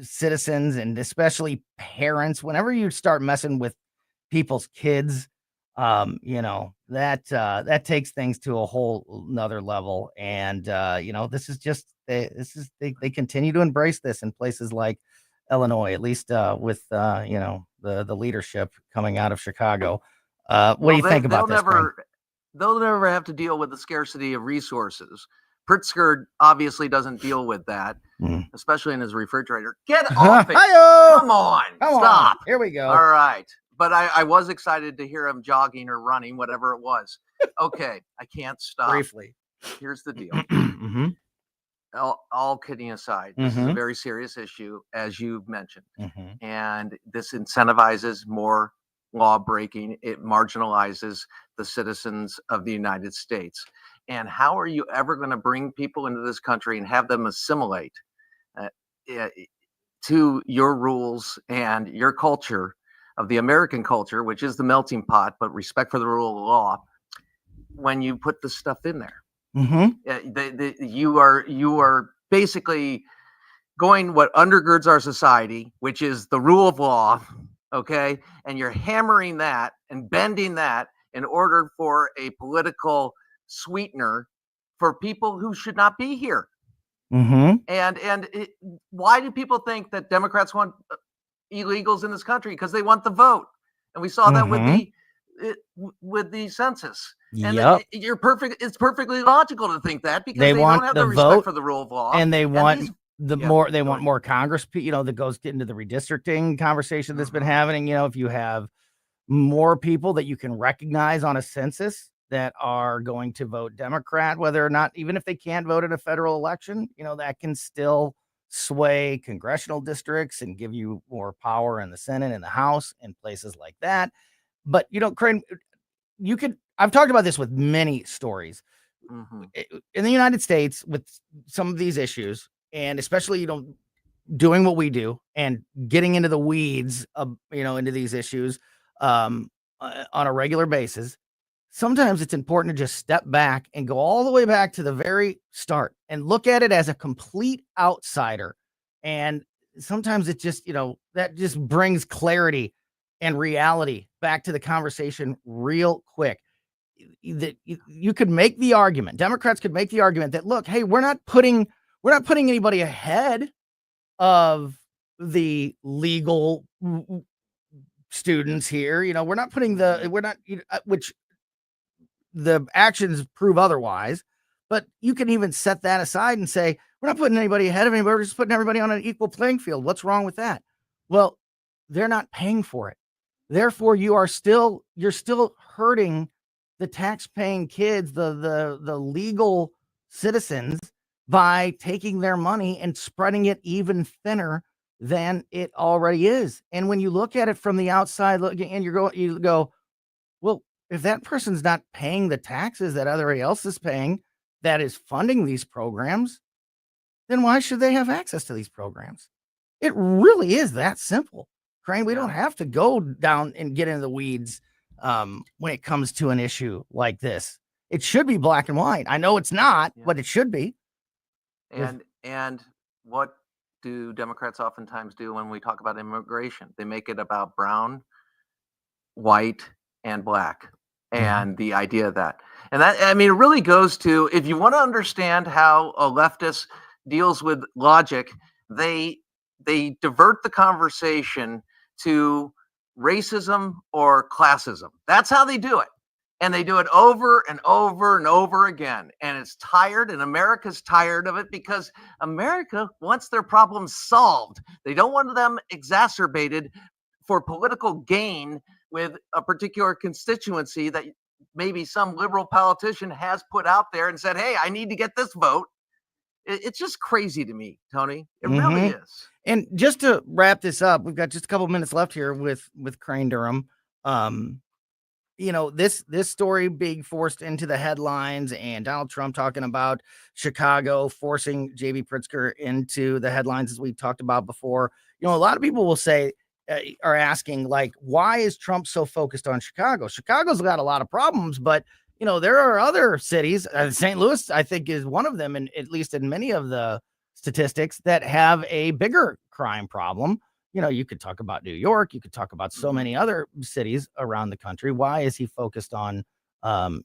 citizens, and especially parents, whenever you start messing with people's kids, that takes things to a whole nother level. And this is just they continue to embrace this in places like Illinois, at least with the leadership coming out of Chicago. What do you think about this, Frank? They'll never have to deal with the scarcity of resources. Pritzker obviously doesn't deal with that, especially in his refrigerator. Get off it. Come on. Stop. Here we go. All right. But I was excited to hear him jogging or running, whatever it was. Okay. I can't stop. Briefly. Here's the deal. All kidding aside, this is a very serious issue, as you've mentioned. And this incentivizes more law breaking. It marginalizes the citizens of the United States. And how are you ever going to bring people into this country and have them assimilate to your rules and your culture of the American culture, which is the melting pot, but respect for the rule of law, when you put this stuff in there? You are basically going what undergirds our society, which is the rule of law, okay? And you're hammering that and bending that in order for a political sweetener for people who should not be here. Why do people think that Democrats want illegals in this country? Because they want the vote, and we saw that with the census. And you're perfect. It's perfectly logical to think that, because they want don't have the the respect vote for the rule of law, and they want these, they want more Congress, that goes into the redistricting conversation that's been happening. If you have more people that you can recognize on a census that are going to vote Democrat, whether or not, even if they can't vote in a federal election, that can still sway congressional districts and give you more power in the Senate and the House and places like that. But, Crane, I've talked about this with many stories in the United States with some of these issues, and especially, doing what we do and getting into the weeds of, into these issues on a regular basis. Sometimes it's important to just step back and go all the way back to the very start and look at it as a complete outsider. And sometimes it just, that just brings clarity and reality back to the conversation real quick. That you could make the argument, Democrats could make the argument that, look, hey, we're not putting anybody ahead of the legal students here. We're not putting which the actions prove otherwise, but you can even set that aside and say, we're not putting anybody ahead of anybody. We're just putting everybody on an equal playing field. What's wrong with that? Well, they're not paying for it. Therefore, you're still hurting the tax-paying kids, the legal citizens, by taking their money and spreading it even thinner than it already is. And when you look at it from the outside, you go, well, if that person's not paying the taxes that everybody else is paying, that is funding these programs, then why should they have access to these programs? It really is that simple. Crane, we don't have to go down and get into the weeds when it comes to an issue like this. It should be black and white. I know it's not, but it should be. And what do Democrats oftentimes do when we talk about immigration? They make it about brown, white, and black, and the idea of that. And that, I mean, it really goes to, if you want to understand how a leftist deals with logic, they divert the conversation to racism or classism. That's how they do it. And they do it over and over and over again. And it's tired, and America's tired of it because America wants their problems solved. They don't want them exacerbated for political gain with a particular constituency that maybe some liberal politician has put out there and said, hey, I need to get this vote. It's just crazy to me, Tony. It really is. And just to wrap this up, we've got just a couple minutes left here with Crane Durham. You know, this story being forced into the headlines, and Donald Trump talking about Chicago forcing J.B. Pritzker into the headlines, as we talked about before. You know, a lot of people will say, are asking, like, why is Trump so focused on Chicago? Chicago's got a lot of problems, but, you know, there are other cities. St. Louis, I think, is one of them, and at least in many of the statistics, that have a bigger crime problem. You know, you could talk about New York. You could talk about so many other cities around the country. Why is he focused on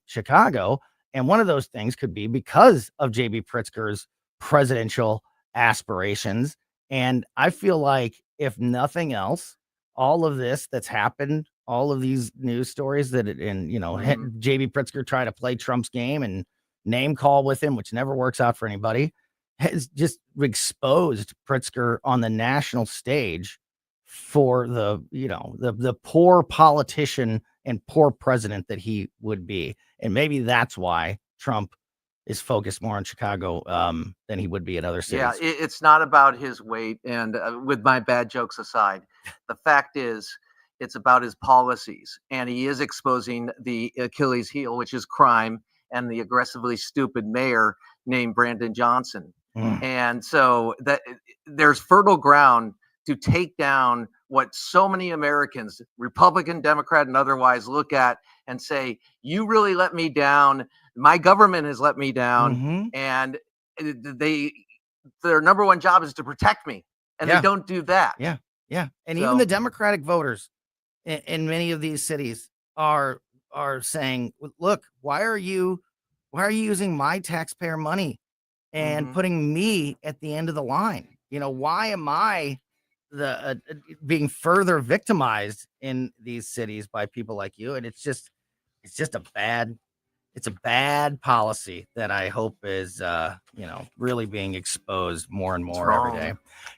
Chicago? And one of those things could be because of J.B. Pritzker's presidential aspirations. And I feel like, if nothing else, all of this that's happened, all of these news stories that, J.B. Pritzker tried to play Trump's game and name call with him, which never works out for anybody, has just exposed Pritzker on the national stage for the poor politician and poor president that he would be. And maybe that's why Trump is focused more on Chicago than he would be at other cities. Yeah, it's not about his weight. And with my bad jokes aside, the fact is, it's about his policies. And he is exposing the Achilles heel, which is crime, and the aggressively stupid mayor named Brandon Johnson. And so that there's fertile ground to take down what so many Americans, Republican, Democrat, and otherwise, look at and say, you really let me down. My government has let me down. And their number one job is to protect me. And they don't do that. Yeah. And even the Democratic voters in many of these cities are saying, look, why are you using my taxpayer money and putting me at the end of the line? You know, why am I being further victimized in these cities by people like you? And it's just a bad policy that I hope is really being exposed more and more every day.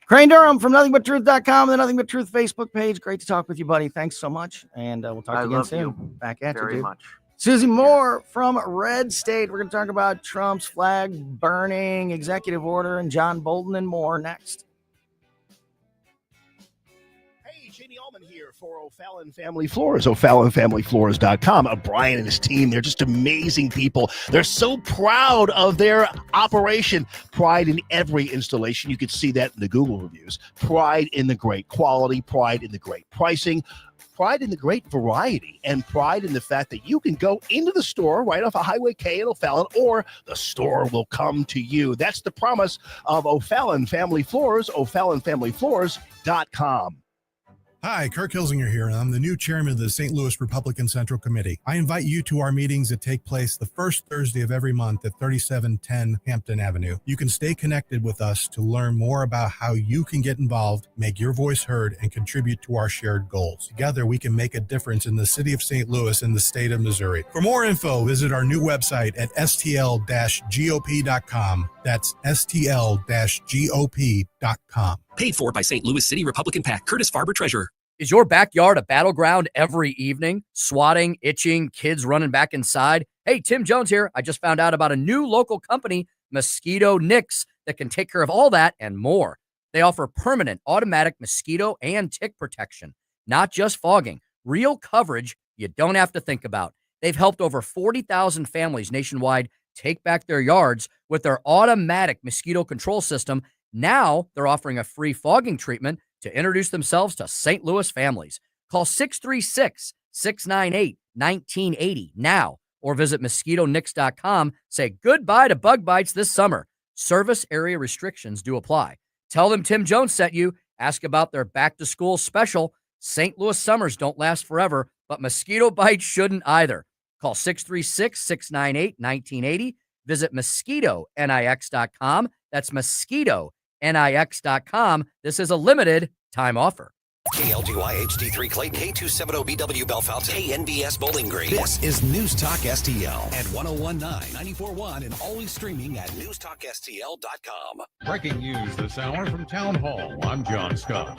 Crane Durham from NothingButTruth.com and the Nothing But Truth Facebook page. Great to talk with you, buddy. Thanks so much, and we'll talk to you again soon. Back at you, dude. Much. Susie Moore from Red State. We're going to talk about Trump's flag burning executive order and John Bolton and more next. For O'Fallon Family Floors, O'FallonFamilyFloors.com. Brian and his team, they're just amazing people. They're so proud of their operation. Pride in every installation. You can see that in the Google reviews. Pride in the great quality, pride in the great pricing, pride in the great variety, and pride in the fact that you can go into the store right off of Highway K at O'Fallon, or the store will come to you. That's the promise of O'Fallon Family Floors, O'FallonFamilyFloors.com. Hi, Kirk Hilsinger here, and I'm the new chairman of the St. Louis Republican Central Committee. I invite you to our meetings that take place the first Thursday of every month at 3710 Hampton Avenue. You can stay connected with us to learn more about how you can get involved, make your voice heard, and contribute to our shared goals. Together, we can make a difference in the city of St. Louis and the state of Missouri. For more info, visit our new website at stl-gop.com. That's stl-gop.com. Paid for by St. Louis City Republican PAC. Curtis Farber, Treasurer. Is your backyard a battleground every evening? Swatting, itching, kids running back inside? Hey, Tim Jones here. I just found out about a new local company, Mosquito Nix, that can take care of all that and more. They offer permanent automatic mosquito and tick protection, not just fogging, real coverage you don't have to think about. They've helped over 40,000 families nationwide take back their yards with their automatic mosquito control system. Now they're offering a free fogging treatment to introduce themselves to St. Louis families. Call 636-698-1980 now, or visit mosquitonix.com. Say goodbye to bug bites this summer. Service area restrictions do apply. Tell them Tim Jones sent you. Ask about their back-to-school special. St. Louis summers don't last forever, but mosquito bites shouldn't either. Call 636-698-1980. Visit MosquitoNIX.com. That's MosquitoNIX.com. This is a limited time offer. KLGY HD3 Clayton, K270BW Bellefonte, KNBS Bowling Green. This is News Talk STL at 1019, 94.1, and always streaming at newstalkstl.com. Breaking news this hour from Town Hall. I'm John Scott.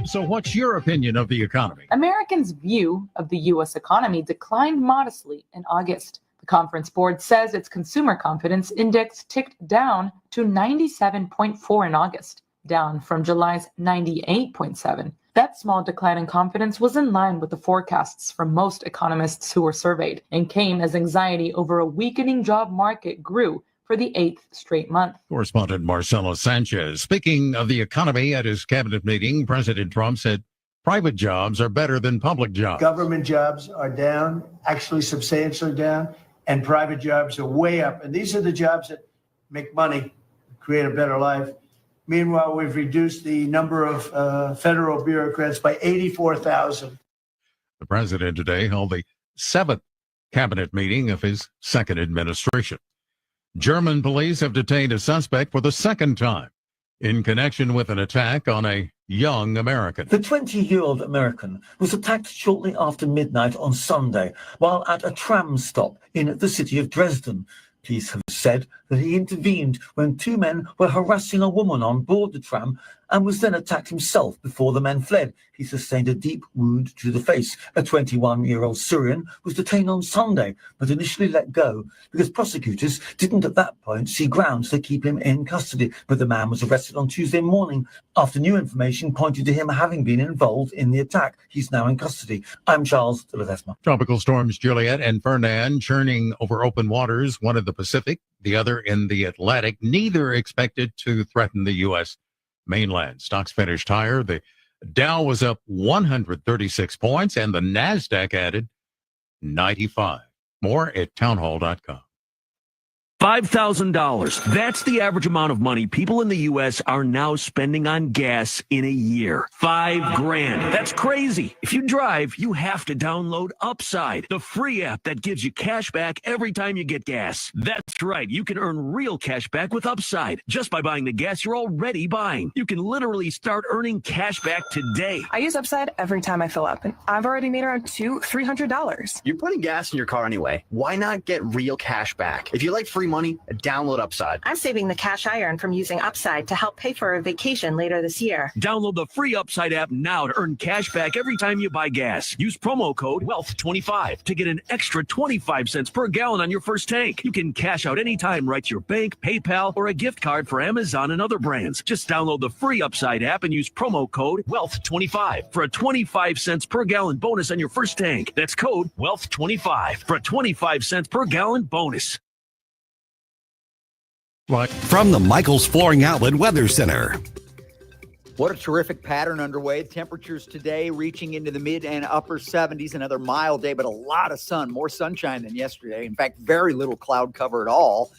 So what's your opinion of the economy? Americans' view of the U.S. economy declined modestly in August. The Conference Board says its consumer confidence index ticked down to 97.4 in August, down from July's 98.7. That small decline in confidence was in line with the forecasts from most economists who were surveyed and came as anxiety over a weakening job market grew for the 8th straight month. Correspondent Marcelo Sanchez. Speaking of the economy at his cabinet meeting, President Trump said private jobs are better than public jobs. Government jobs are down, actually substantially down, and private jobs are way up. And these are the jobs that make money, create a better life. Meanwhile, we've reduced the number of federal bureaucrats by 84,000. The president today held the 7th cabinet meeting of his second administration. German police have detained a suspect for the second time in connection with an attack on a young American. The 20-year-old American was attacked shortly after midnight on Sunday while at a tram stop in the city of Dresden. Police have said that he intervened when two men were harassing a woman on board the tram and was then attacked himself before the men fled. He sustained a deep wound to the face. A 21-year-old Syrian was detained on Sunday, but initially let go because prosecutors didn't at that point see grounds to keep him in custody. But the man was arrested on Tuesday morning after new information pointed to him having been involved in the attack. He's now in custody. I'm Charles de Ledesma. Tropical storms Juliet and Fernand churning over open waters, one in the Pacific, the other in the Atlantic, neither expected to threaten the U.S. mainland. Stocks finished higher. The Dow was up 136 points and the NASDAQ added 95. More at townhall.com. $5,000. That's the average amount of money people in the U.S. are now spending on gas in a year. $5,000. That's crazy. If you drive, you have to download Upside, the free app that gives you cash back every time you get gas. That's right. You can earn real cash back with Upside just by buying the gas you're already buying. You can literally start earning cash back today. I use Upside every time I fill up, and I've already made around $300. You're putting gas in your car anyway. Why not get real cash back? If you like free money, download Upside. I'm saving the cash I earn from using Upside to help pay for a vacation later this year. Download the free Upside app now to earn cash back every time you buy gas. Use promo code WEALTH25 to get an extra 25 cents per gallon on your first tank. You can cash out anytime right to your bank, PayPal, or a gift card for Amazon and other brands. Just download the free Upside app and use promo code WEALTH25 for a 25 cents per gallon bonus on your first tank. That's code WEALTH25 for a 25 cents per gallon bonus. From the Michaels Flooring Outlet Weather Center. What a terrific pattern underway. Temperatures today reaching into the mid and upper 70s. Another mild day, but a lot of sun, more sunshine than yesterday. In fact, very little cloud cover at all.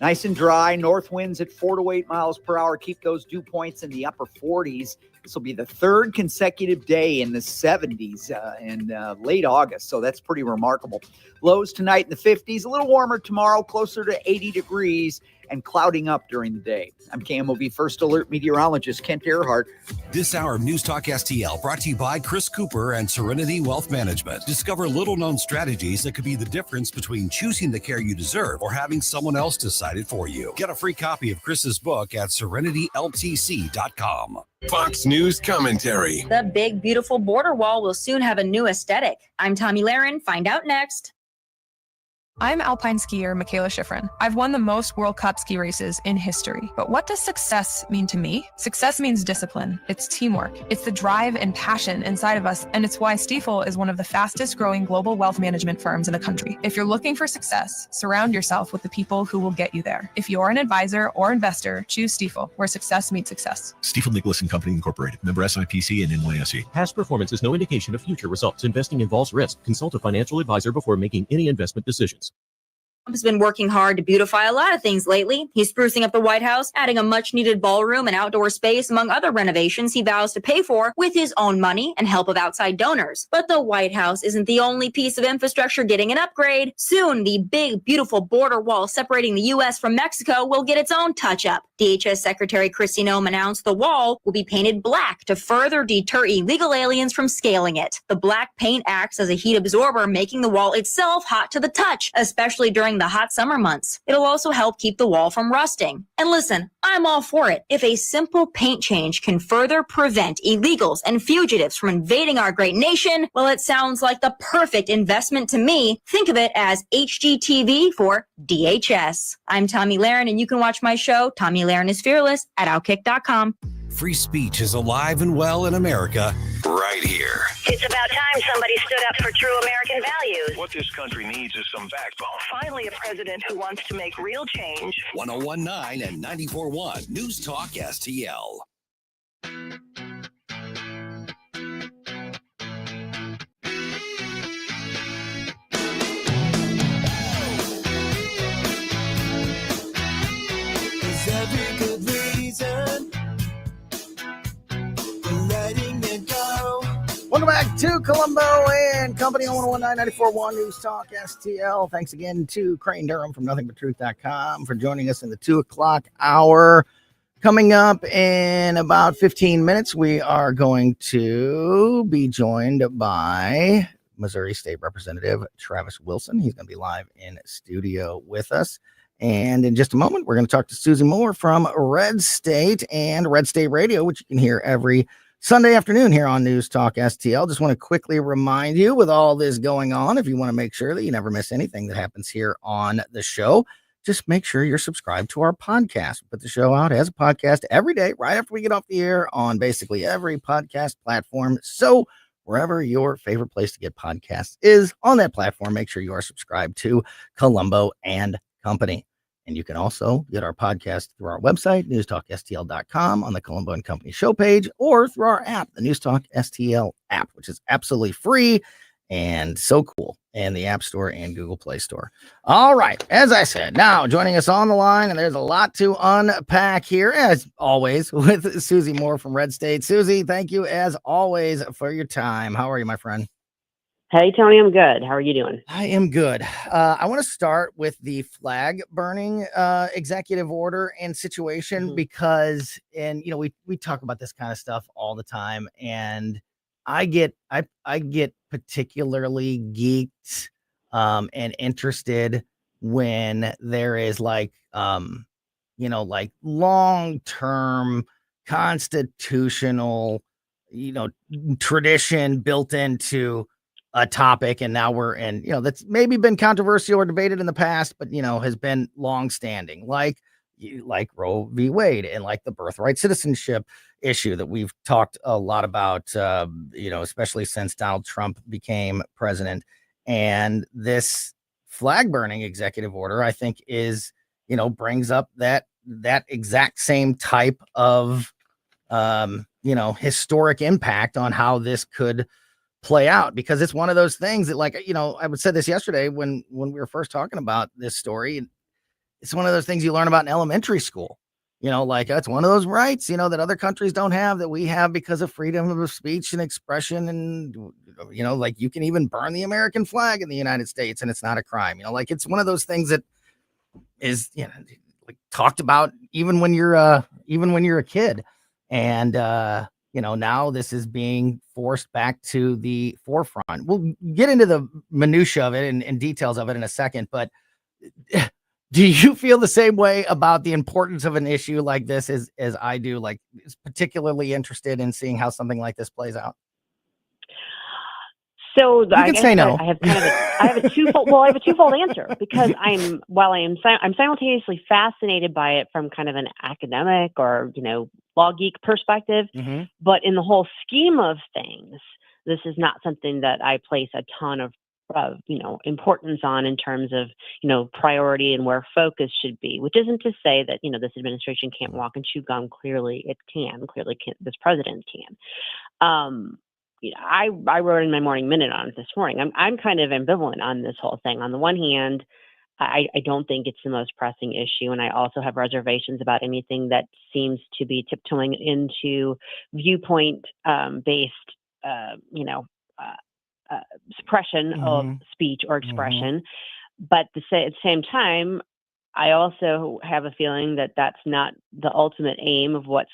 Nice and dry. North winds at 4 to 8 miles per hour. Keep those dew points in the upper 40s. This will be the third consecutive day in the 70s in late August. So that's pretty remarkable. Lows tonight in the 50s. A little warmer tomorrow, closer to 80 degrees. And clouding up during the day. I'm KMOV First Alert meteorologist Kent Earhart. This hour of News Talk STL brought to you by Chris Cooper and Serenity Wealth Management. Discover little-known strategies that could be the difference between choosing the care you deserve or having someone else decide it for you. Get a free copy of Chris's book at serenityltc.com. Fox News commentary. The big, beautiful border wall will soon have a new aesthetic. I'm Tommy Lahren. Find out next. I'm alpine skier Michaela Schifrin. I've won the most World Cup ski races in history. But what does success mean to me? Success means discipline. It's teamwork. It's the drive and passion inside of us. And it's why Stifel is one of the fastest growing global wealth management firms in the country. If you're looking for success, surround yourself with the people who will get you there. If you're an advisor or investor, choose Stifel, where success meets success. Stifel Nicholas and Company Incorporated. Member SIPC and NYSE. Past performance is no indication of future results. Investing involves risk. Consult a financial advisor before making any investment decisions. Trump's been working hard to beautify a lot of things lately. He's sprucing up the White House, adding a much-needed ballroom and outdoor space, among other renovations he vows to pay for with his own money and help of outside donors. But the White House isn't the only piece of infrastructure getting an upgrade. Soon, the big, beautiful border wall separating the U.S. from Mexico will get its own touch-up. DHS Secretary Kristi Noem announced the wall will be painted black to further deter illegal aliens from scaling it. The black paint acts as a heat absorber, making the wall itself hot to the touch, especially during the hot summer months. It'll also help keep the wall from rusting. And listen, I'm all for it. If a simple paint change can further prevent illegals and fugitives from invading our great nation, well, it sounds like the perfect investment to me. Think of it as HGTV for DHS. I'm Tommy Lahren, and you can watch my show, Tommy Lahren is Fearless, at Outkick.com. Free speech is alive and well in America right here. It's about time somebody stood up for true American values. What this country needs is some backbone. Finally, a president who wants to make real change. 1019 and 94.1 News Talk STL. Is every good reason for letting it go? Welcome back to Colombo and Company on 1019-94.1 News Talk STL. Thanks again to Crane Durham from NothingButTruth.com for joining us in the 2 o'clock hour. Coming up in about 15 minutes, we are going to be joined by Missouri State Representative Travis Wilson. He's going to be live in studio with us. And in just a moment, we're going to talk to Susie Moore from Red State and Red State Radio, which you can hear every Sunday afternoon here on News Talk STL. Just want to quickly remind you, with all this going on, if you want to make sure that you never miss anything that happens here on the show, just make sure you're subscribed to our podcast. We put the show out as a podcast every day, right after we get off the air, on basically every podcast platform. So wherever your favorite place to get podcasts is on that platform, make sure you are subscribed to Colombo and Company. And you can also get our podcast through our website, newstalkstl.com, on the Colombo and Company show page, or through our app, the News Talk STL app, which is absolutely free and so cool, and the App Store and Google Play Store. All right, as I said, now joining us on the line, and there's a lot to unpack here, as always, with Susie Moore from Red State. Susie, thank you, as always, for your time. How are you, my friend? Hey, Tony, I'm good. How are you doing? I am good. I want to start with the flag burning executive order and situation because, and you know, we talk about this kind of stuff all the time, and I get particularly geeked and interested when there is like like long-term constitutional tradition built into a topic, and now we're in, that's maybe been controversial or debated in the past, but has been long-standing, like Roe v. Wade and like the birthright citizenship issue that we've talked a lot about, especially since Donald Trump became president. And this flag burning executive order, I think, is, brings up that exact same type of, historic impact on how this could play out, because it's one of those things that, like, I would say this yesterday when we were first talking about this story. It's one of those things you learn about in elementary school, like that's one of those rights, that other countries don't have, that we have because of freedom of speech and expression. And, like you can even burn the American flag in the United States and it's not a crime, like it's one of those things that is, like talked about even when you're a kid. And, now this is being forced back to the forefront. We'll get into the minutia of it and details of it in a second, but do you feel the same way about the importance of an issue like this as I do? Like, particularly interested in seeing how something like this plays out. So you can say no. I have a twofold answer, because I'm simultaneously fascinated by it from kind of an academic or law geek perspective, but in the whole scheme of things, this is not something that I place a ton of importance on in terms of priority and where focus should be. Which isn't to say that this administration can't walk and chew gum. Clearly, it can. Clearly, this president can. I wrote in my morning minute on it this morning. I'm kind of ambivalent on this whole thing. On the one hand, I don't think it's the most pressing issue. And I also have reservations about anything that seems to be tiptoeing into viewpoint based, you know, suppression of speech or expression. But at the same time, I also have a feeling that that's not the ultimate aim of what's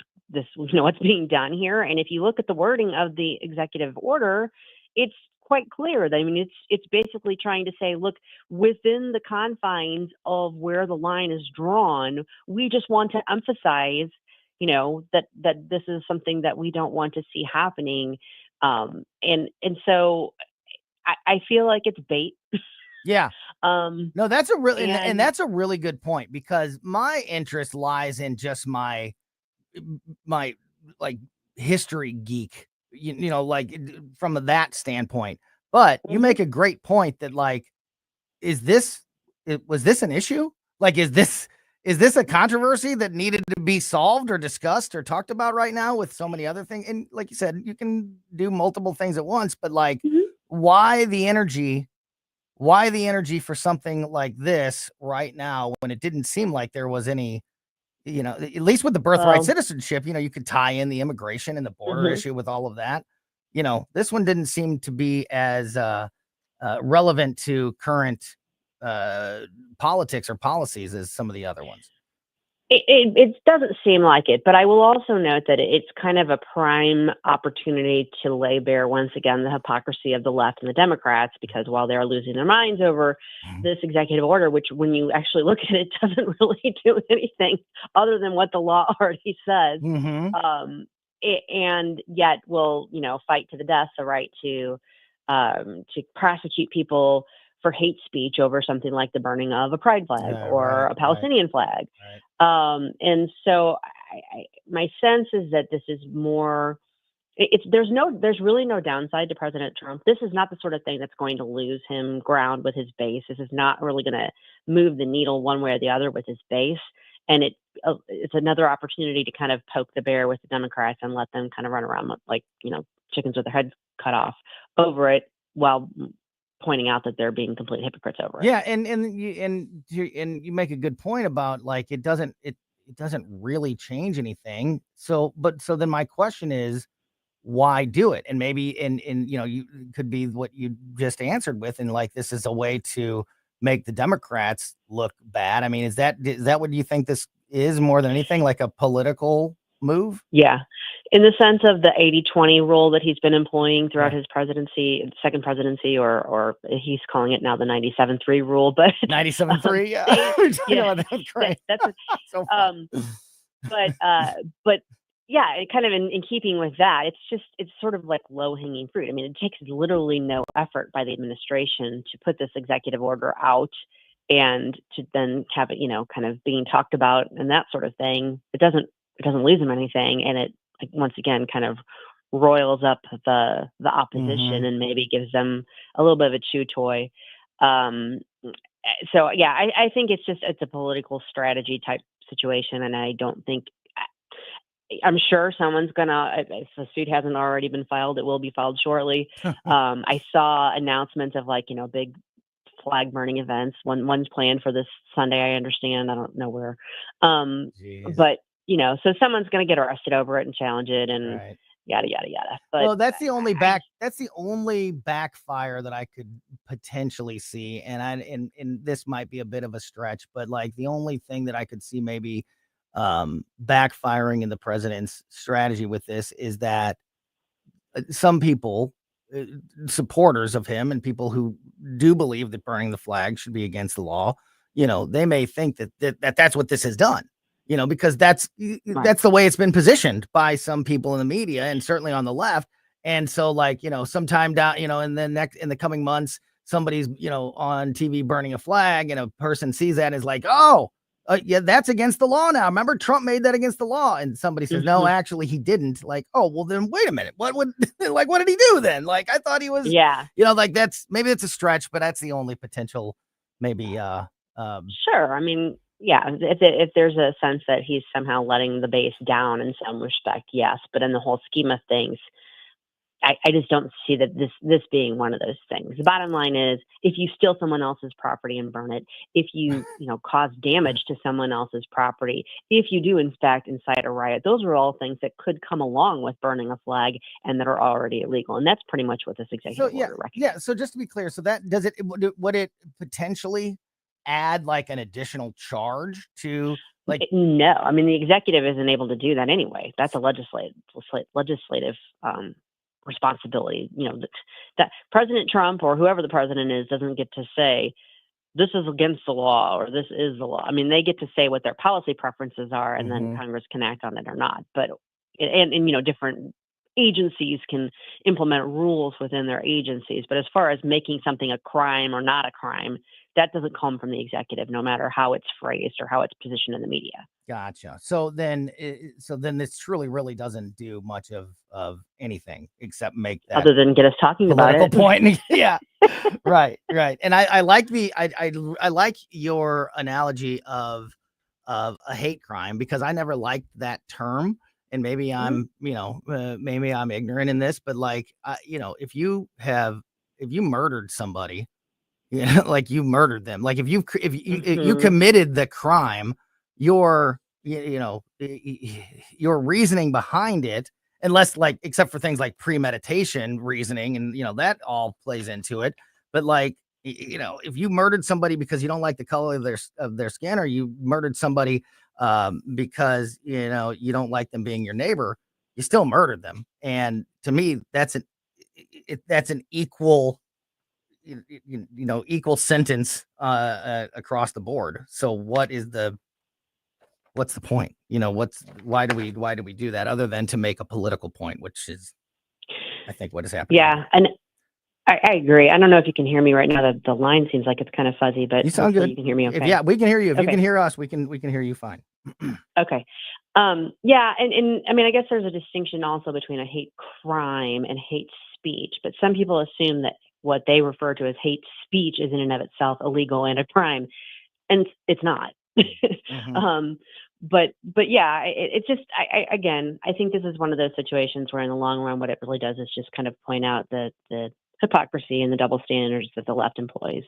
being done here. And if you look at the wording of the executive order, it's quite clear that, I mean, it's basically trying to say, look, within the confines of where the line is drawn, we just want to emphasize, you know, that this is something that we don't want to see happening. And so I feel like it's bait. Yeah. No, that's a really, and and that's a really good point, because my interest lies in just my like history geek, you know, like from that standpoint. But you make a great point that, like, was this an issue? Like, is this a controversy that needed to be solved or discussed or talked about right now with so many other things? And like you said, you can do multiple things at once, but like, why the energy for something like this right now when it didn't seem like there was any, you know, at least with the birthright citizenship, you know, you could tie in the immigration and the border issue with all of that. You know, this one didn't seem to be as relevant to current politics or policies as some of the other ones. It doesn't seem like it, but I will also note that it's kind of a prime opportunity to lay bare once again the hypocrisy of the left and the Democrats, because while they're losing their minds over this executive order, which when you actually look at it doesn't really do anything other than what the law already says, and yet will, you know, fight to the death the right to prosecute people for hate speech over something like the burning of a pride flag or a Palestinian flag. And so my sense is that this is more, there's really no downside to President Trump. This is not the sort of thing that's going to lose him ground with his base. This is not really going to move the needle one way or the other with his base. And it's another opportunity to kind of poke the bear with the Democrats and let them kind of run around like, you know, chickens with their heads cut off over it, while pointing out that they're being complete hypocrites over it. Yeah, and you make a good point about, like, it doesn't really change anything. So then my question is, why do it? And maybe you know, you could be what you just answered with, and like, this is a way to make the Democrats look bad. I mean, is that what you think this is, more than anything, like a political move? Yeah. In the sense of the 80-20 rule that he's been employing throughout his presidency, second presidency, or he's calling it now the 97-3 rule, but 97-3. Yeah. That's great. That's so but yeah, it kind of in keeping with that, it's sort of like low-hanging fruit. I mean, it takes literally no effort by the administration to put this executive order out and to then have it, you know, kind of being talked about and that sort of thing. It doesn't lose them anything, and it, like, once again, kind of roils up the opposition and maybe gives them a little bit of a chew toy. So yeah, I think it's a political strategy type situation, and I don't think, I'm sure someone's gonna, if the suit hasn't already been filed, it will be filed shortly. I saw announcements of, like, you know, big flag burning events. One's planned for this Sunday, I understand. I don't know where. But you know, so someone's going to get arrested over it and challenge it, and yada yada yada. But well, that's the only backfire that I could potentially see, and this might be a bit of a stretch, but like, the only thing that I could see maybe backfiring in the president's strategy with this is that some people, supporters of him and people who do believe that burning the flag should be against the law, you know, they may think that's what this has done. You know, because that's the way it's been positioned by some people in the media, and certainly on the left. And so, like, you know, sometime down, you know, in the coming months, somebody's, you know, on TV burning a flag, and a person sees that and is like, oh, yeah, that's against the law now. Remember, Trump made that against the law. And somebody says, no, actually, he didn't. Like, oh, well, then wait a minute. What did he do then? Like, I thought he was, you know, like, maybe it's a stretch, but that's the only potential, maybe. Sure. I mean, yeah, if there's a sense that he's somehow letting the base down in some respect, yes. But in the whole scheme of things, I just don't see that this being one of those things. The bottom line is, if you steal someone else's property and burn it, if you cause damage to someone else's property, if you do in fact incite a riot, those are all things that could come along with burning a flag and that are already illegal. And that's pretty much what this executive order recognizes. Yeah. So just to be clear, so that would it potentially add like an additional charge to like? No, I mean, the executive isn't able to do that anyway. That's a legislative responsibility. That President Trump or whoever the president is doesn't get to say this is against the law or this is the law. I mean, they get to say what their policy preferences are, and then Congress can act on it or not. But and different agencies can implement rules within their agencies. But as far as making something a crime or not a crime, that doesn't come from the executive, no matter how it's phrased or how it's positioned in the media. Gotcha. So then this truly really doesn't do much of anything except make that other than get us talking about it. Point. Yeah. Right. And I like I like your analogy of a hate crime, because I never liked that term. And maybe I'm, maybe I'm ignorant in this, but like, if you murdered somebody, like you murdered them, like if you committed the crime, your reasoning behind it, unless like, except for things like premeditation reasoning, and that all plays into it. But like, if you murdered somebody because you don't like the color of their skin, or you murdered somebody because you don't like them being your neighbor, you still murdered them. And to me, that's an equal equal sentence across the board. So what's the point? Why do we do that, other than to make a political point, which is, I think, what is happening. Yeah. And I agree. I don't know if you can hear me right now. The line seems like it's kind of fuzzy, but you sound good. You can hear me okay. Yeah, we can hear you. If okay. You can hear us, we can hear you fine. Okay. Yeah. And I mean, I guess there's a distinction also between a hate crime and hate speech, but some people assume that what they refer to as hate speech is in and of itself illegal and a crime, and it's not. But yeah, it's just, I think this is one of those situations where in the long run, what it really does is just kind of point out the hypocrisy and the double standards that the left employs.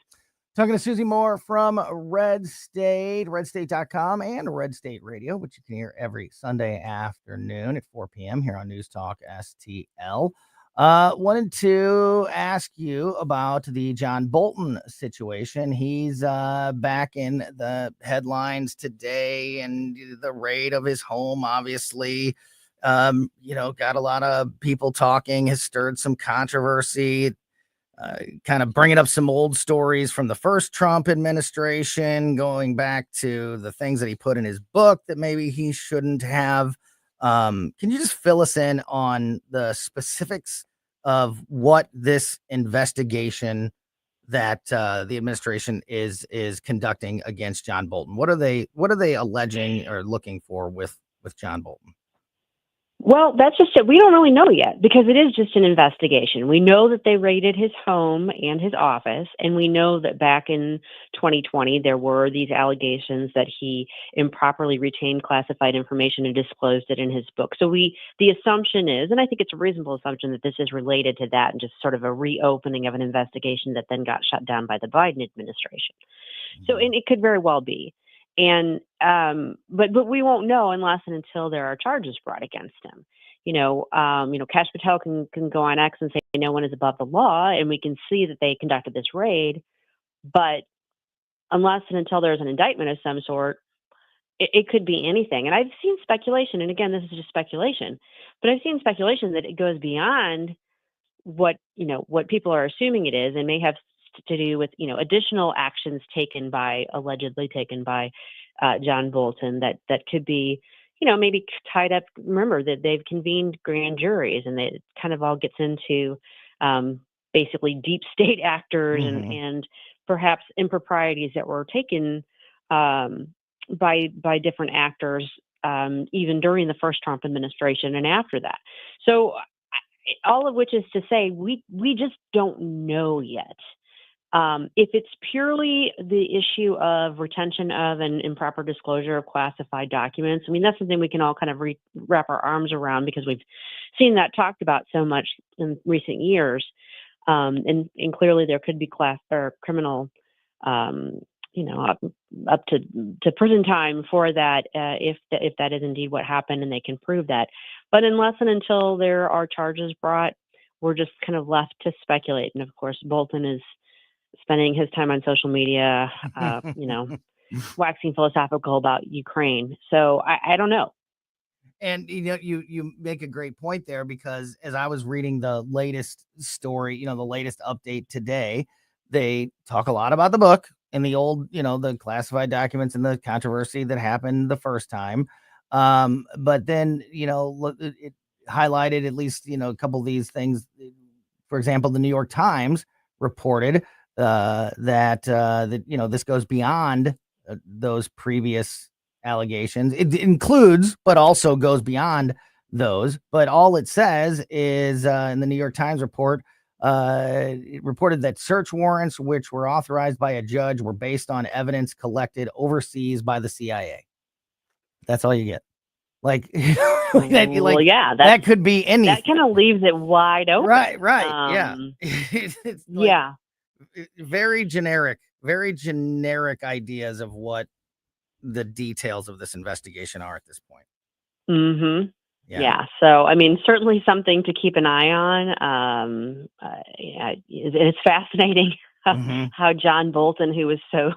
Talking to Susie Moore from Red State, redstate.com, and Red State Radio, which you can hear every Sunday afternoon at 4 p.m. here on News Talk STL. Wanted to ask you about the John Bolton situation. He's back in the headlines today, and the raid of his home, obviously, got a lot of people talking, has stirred some controversy, kind of bringing up some old stories from the first Trump administration, going back to the things that he put in his book that maybe he shouldn't have. Can you just fill us in on the specifics of what this investigation that the administration is conducting against John Bolton? What are they alleging or looking for with John Bolton? Well, that's just it. We don't really know yet, because it is just an investigation. We know that they raided his home and his office, and we know that back in 2020, there were these allegations that he improperly retained classified information and disclosed it in his book. So the assumption is, and I think it's a reasonable assumption, that this is related to that and just sort of a reopening of an investigation that then got shut down by the Biden administration. So, and it could very well be. And but we won't know unless and until there are charges brought against him. Kash Patel can go on X and say no one is above the law, and we can see that they conducted this raid. But unless and until there's an indictment of some sort, it could be anything. And I've seen speculation, and again, this is just speculation, but I've seen speculation that it goes beyond what people are assuming it is, and may have to do with additional actions allegedly taken by John Bolton that could be maybe tied up. Remember that they've convened grand juries, and it kind of all gets into basically deep state actors and perhaps improprieties that were taken by different actors even during the first Trump administration and after that. So all of which is to say we just don't know yet. If it's purely the issue of retention of and improper disclosure of classified documents, I mean, that's something we can all kind of wrap our arms around because we've seen that talked about so much in recent years. And clearly there could be class or criminal, up to prison time for that, if that is indeed what happened and they can prove that. But unless and until there are charges brought, we're just kind of left to speculate. And of course, Bolton is spending his time on social media, waxing philosophical about Ukraine. So I don't know. And you make a great point there, because as I was reading the latest story, the latest update today, they talk a lot about the book and the old, the classified documents and the controversy that happened the first time. But then, it highlighted at least, a couple of these things. For example, the New York Times reported that this goes beyond those previous allegations. It includes, but also goes beyond those. But all it says is in the New York Times report, it reported that search warrants, which were authorized by a judge, were based on evidence collected overseas by the CIA. That's all you get. That could be anything. That kind of leaves it wide open. Right. Yeah. It's very generic ideas of what the details of this investigation are at this point. Mm-hmm. Yeah. So, I mean, certainly something to keep an eye on. It's fascinating how John Bolton, who was so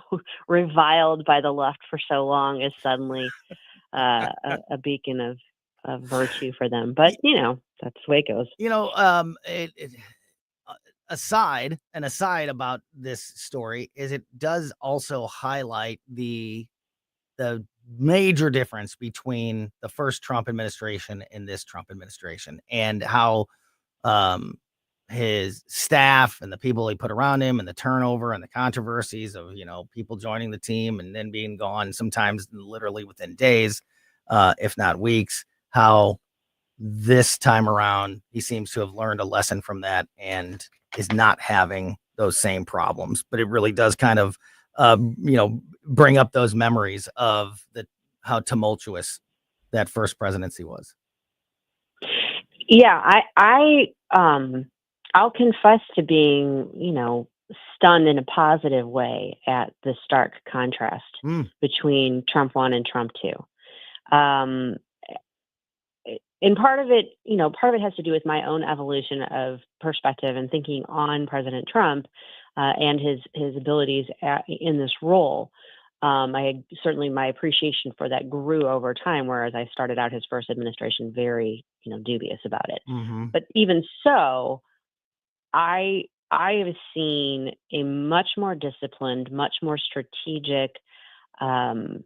reviled by the left for so long, is suddenly a beacon of virtue for them. But, that's the way it goes. Aside about this story is it does also highlight the major difference between the first Trump administration and this Trump administration, and how his staff and the people he put around him and the turnover and the controversies of, people joining the team and then being gone, sometimes literally within days, if not weeks, how this time around he seems to have learned a lesson from that and is not having those same problems. But it really does kind of, bring up those memories of how tumultuous that first presidency was. Yeah, I'll confess to being, stunned in a positive way at the stark contrast between Trump 1 and Trump 2. And part of it has to do with my own evolution of perspective and thinking on President Trump and his abilities in this role. Certainly my appreciation for that grew over time, whereas I started out his first administration very, dubious about it. But even so, I have seen a much more disciplined, much more strategic, holistic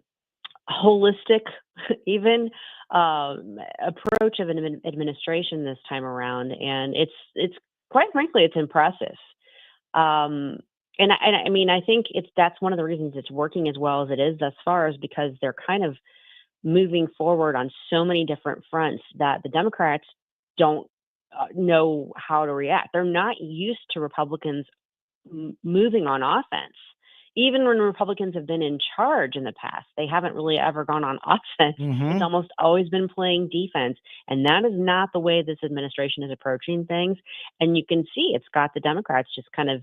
even approach of an administration this time around, and it's quite frankly, it's impressive. And I mean, I think that's one of the reasons it's working as well as it is thus far, is because they're kind of moving forward on so many different fronts that the Democrats don't know how to react. They're not used to Republicans moving on offense. Even when Republicans have been in charge in the past, they haven't really ever gone on offense. It's almost always been playing defense. And that is not the way this administration is approaching things. And you can see it's got the Democrats just kind of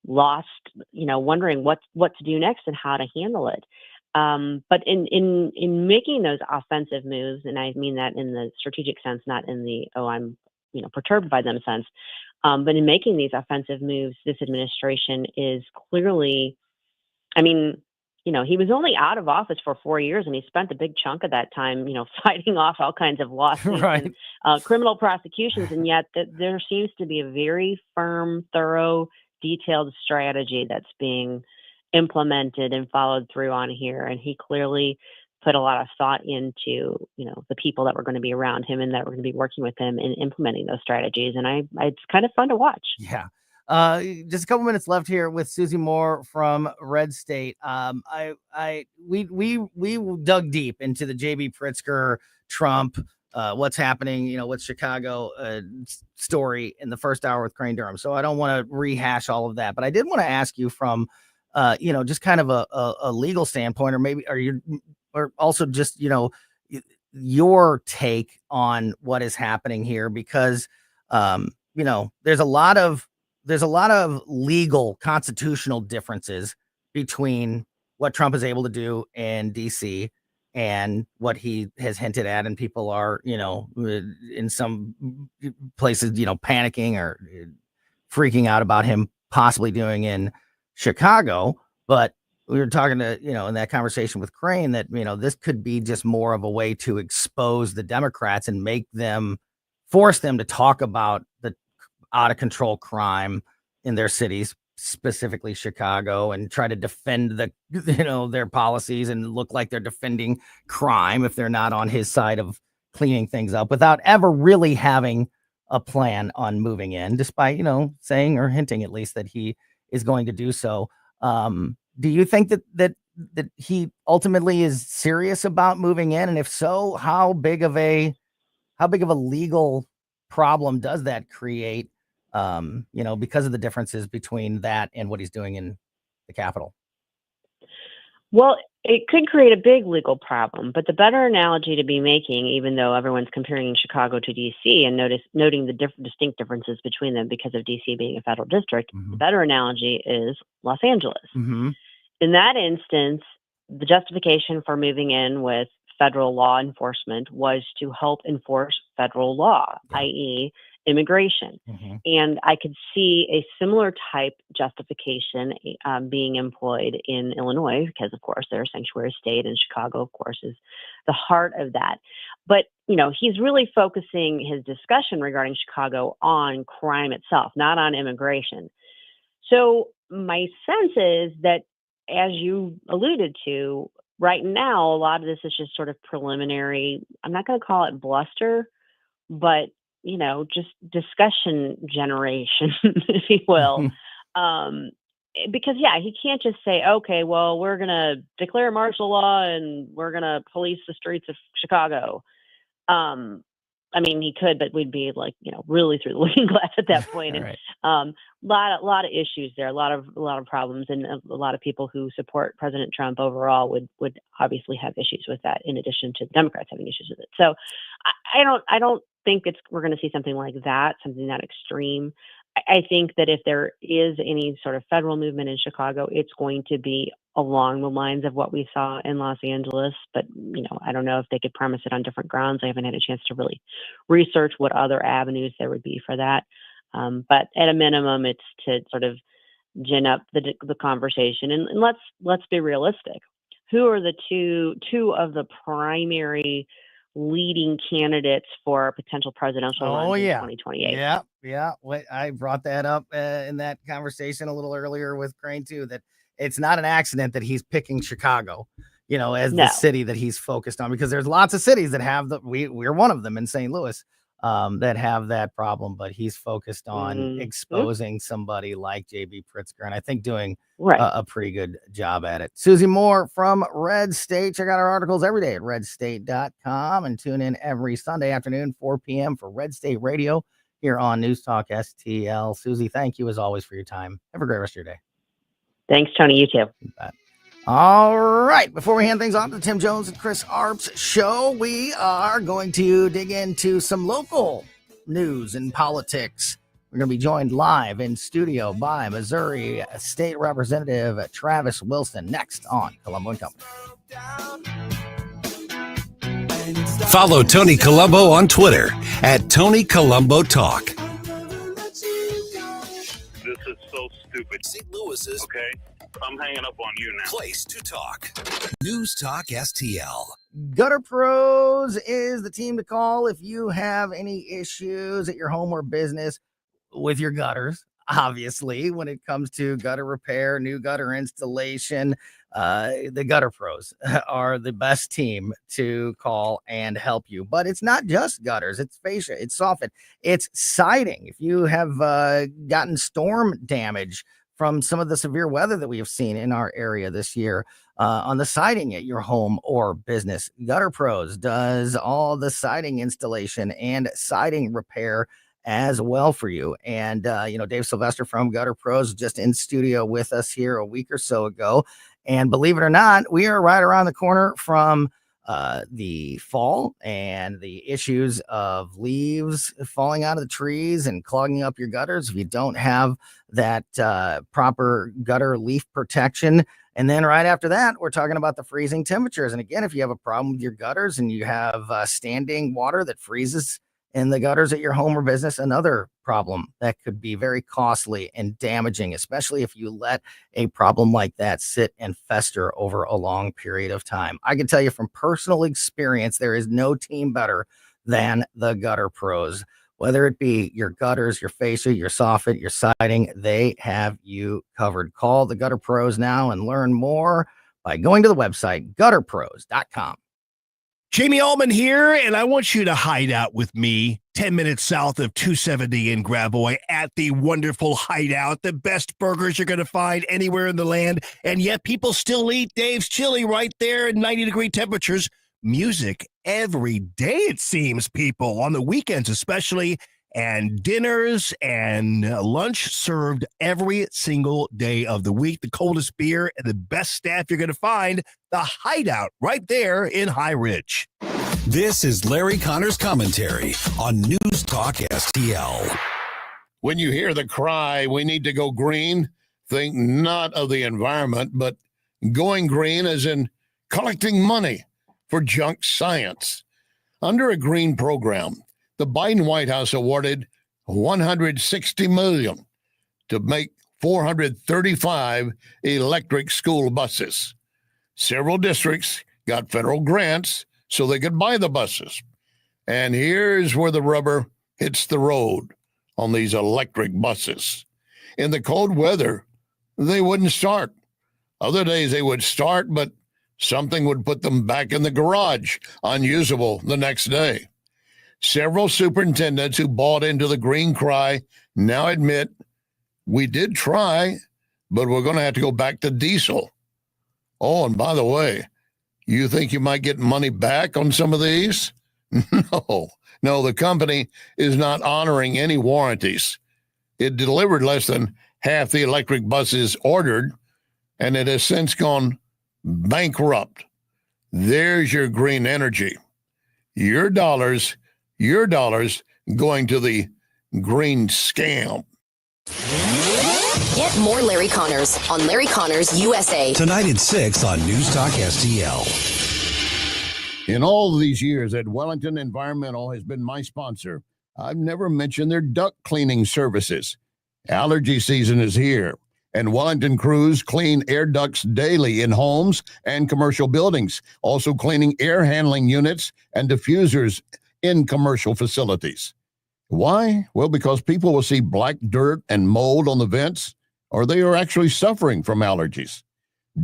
lost, wondering what to do next and how to handle it. But in making those offensive moves, and I mean that in the strategic sense, not in the, I'm perturbed by them sense, but in making these offensive moves, this administration is clearly, he was only out of office for 4 years, and he spent a big chunk of that time, fighting off all kinds of lawsuits and criminal prosecutions. And yet there seems to be a very firm, thorough, detailed strategy that's being implemented and followed through on here. And he clearly put a lot of thought into, the people that were going to be around him and that were going to be working with him in implementing those strategies. And it's kind of fun to watch. Yeah. Just a couple minutes left here with Susie Moore from Red State. We dug deep into the JB Pritzker Trump what's happening, with Chicago story in the first hour with Crane Durham. So I don't want to rehash all of that, but I did want to ask you from, just kind of a legal standpoint, or also just, your take on what is happening here, because, there's a lot of legal constitutional differences between what Trump is able to do in DC and what he has hinted at, and people are, in some places, panicking or freaking out about him possibly doing in Chicago. But we were talking to, in that conversation with Crane, that, this could be just more of a way to expose the Democrats and force them to talk about the out of control crime in their cities, specifically Chicago, and try to defend their policies and look like they're defending crime if they're not on his side of cleaning things up, without ever really having a plan on moving in, despite, saying or hinting at least that he is going to do so. Do you think that he ultimately is serious about moving in? And if so, how big of a legal problem does that create? Because of the differences between that and what he's doing in the Capitol? Well, it could create a big legal problem, but the better analogy to be making, even though everyone's comparing Chicago to DC and noting the distinct differences between them because of DC being a federal district, the better analogy is Los Angeles. Mm-hmm. In that instance, the justification for moving in with federal law enforcement was to help enforce federal law, i.e., immigration. Mm-hmm. And I could see a similar type justification being employed in Illinois, because, of course, they're a sanctuary state, and Chicago, of course, is the heart of that. But, he's really focusing his discussion regarding Chicago on crime itself, not on immigration. So my sense is that, as you alluded to, right now, a lot of this is just sort of preliminary. I'm not going to call it bluster, but just discussion generation, if you will. Because, he can't just say, okay, well, we're going to declare martial law and we're going to police the streets of Chicago. He could, but we'd be really through the looking glass at that point. Right. And lot of issues there, a lot of problems, and a lot of people who support President Trump overall would obviously have issues with that, in addition to the Democrats having issues with it. So I don't think we're going to see something like that, something that extreme. I think that if there is any sort of federal movement in Chicago, it's going to be along the lines of what we saw in Los Angeles. But, I don't know if they could premise it on different grounds. I haven't had a chance to really research what other avenues there would be for that. But at a minimum, it's to sort of gin up the conversation. And let's be realistic. Who are the two of the primary leading candidates for potential presidential runs in 2028? Yeah. I brought that up in that conversation a little earlier with Crane too, that it's not an accident that he's picking Chicago, as the city that he's focused on, because there's lots of cities that have we're one of them in St. Louis, that have that problem, but he's focused on exposing somebody like JB Pritzker, and I think doing a pretty good job at it. Susie Moore from Red State. Check out our articles every day at redstate.com and tune in every Sunday afternoon, 4 p.m. for Red State Radio here on News Talk STL. Susie, thank you as always for your time. Have a great rest of your day. Thanks, Tony. You too. All right. Before we hand things off to Tim Jones and Chris Arp's show, we are going to dig into some local news and politics. We're going to be joined live in studio by Missouri State Representative Travis Wilson next on Colombo Company. Follow Tony Colombo on Twitter at Tony Colombo Talk. This is so stupid. St. Louis's Okay, I'm hanging up on you now. place to talk. News Talk STL. Gutter Pros is the team to call if you have any issues at your home or business with your gutters. Obviously, when it comes to gutter repair, new gutter installation, the Gutter Pros are the best team to call and help you. But it's not just gutters. It's fascia, it's soffit, it's siding. If you have gotten storm damage from some of the severe weather that we have seen in our area this year. On the siding at your home or business, Gutter Pros does all the siding installation and siding repair as well for you. And, Dave Sylvester from Gutter Pros just in studio with us here a week or so ago. And believe it or not, we are right around the corner from the fall and the issues of leaves falling out of the trees and clogging up your gutters if you don't have that proper gutter leaf protection. And then right after that, we're talking about the freezing temperatures. And again, if you have a problem with your gutters and you have standing water that freezes in the gutters at your home or business, another problem that could be very costly and damaging, especially if you let a problem like that sit and fester over a long period of time. I can tell you from personal experience, there is no team better than the Gutter Pros. Whether it be your gutters, your fascia, your soffit, your siding, they have you covered. Call the Gutter Pros now and learn more by going to the website gutterpros.com. Jamie Allman here, and I want you to hide out with me 10 minutes south of 270 in Gravois at the wonderful Hideout, the best burgers you're going to find anywhere in the land, and yet people still eat Dave's Chili right there at 90-degree temperatures. Music every day, it seems, people, on the weekends especially, and dinners and lunch served every single day of the week. The coldest beer and the best staff you're going to find, the Hideout right there in High Ridge. This is Larry Connor's commentary on News Talk STL. When you hear the cry, we need to go green, think not of the environment, but going green as in collecting money for junk science. Under a green program, the Biden White House awarded $160 million to make 435 electric school buses. Several districts got federal grants so they could buy the buses. And here's where the rubber hits the road on these electric buses. In the cold weather, they wouldn't start. Other days they would start, but something would put them back in the garage, unusable the next day. Several superintendents who bought into the green cry now admit we did try, but we're going to have to go back to diesel. Oh, and by the way, you think you might get money back on some of these? No, the company is not honoring any warranties. It delivered less than half the electric buses ordered, and it has since gone bankrupt. There's your green energy. Your dollars going to the green scam. Get more Larry Connors on Larry Connors USA. Tonight at 6 on News Talk STL. In all these years that Wellington Environmental has been my sponsor, I've never mentioned their duct cleaning services. Allergy season is here, and Wellington crews clean air ducts daily in homes and commercial buildings, also cleaning air handling units and diffusers in commercial facilities. Why? Well, because people will see black dirt and mold on the vents, or they are actually suffering from allergies.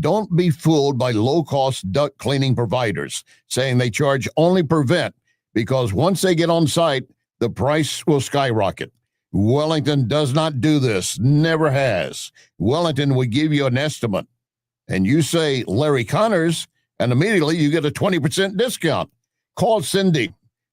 Don't be fooled by low-cost duct cleaning providers saying they charge only per vent, because once they get on site, the price will skyrocket. Wellington does not do this, never has. Wellington will give you an estimate, and you say Larry Connors, and immediately you get a 20% discount. Call Cindy,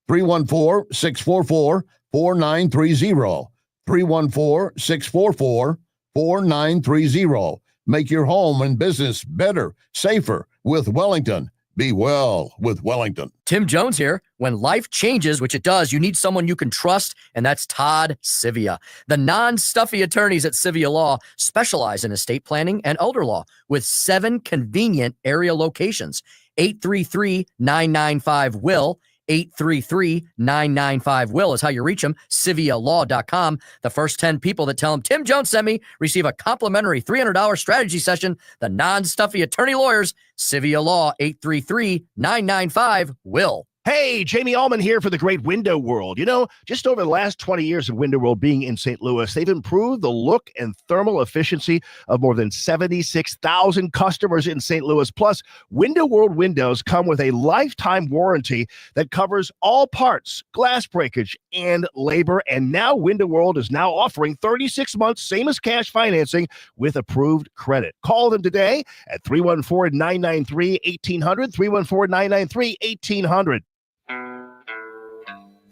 314-644-4930, 314-644-4930. Make your home and business better, safer with Wellington. Be well with Wellington. Tim Jones here. When life changes, which it does, you need someone you can trust, and that's Todd Sivia. The non-stuffy attorneys at Sivia Law specialize in estate planning and elder law with 7 convenient area locations. 833-995-WILL. 833-995-WILL is how you reach them. CiviaLaw.com. The first 10 people that tell them Tim Jones sent me receive a complimentary $300 strategy session. The non-stuffy attorney lawyers, Civia Law, 833-995-WILL. Hey, Jamie Allman here for the Great Window World. You know, just over the last 20 years of Window World being in St. Louis, they've improved the look and thermal efficiency of more than 76,000 customers in St. Louis. Plus, Window World windows come with a lifetime warranty that covers all parts, glass breakage, and labor. And now Window World is now offering 36 months, same as cash financing, with approved credit. Call them today at 314-993-1800, 314-993-1800.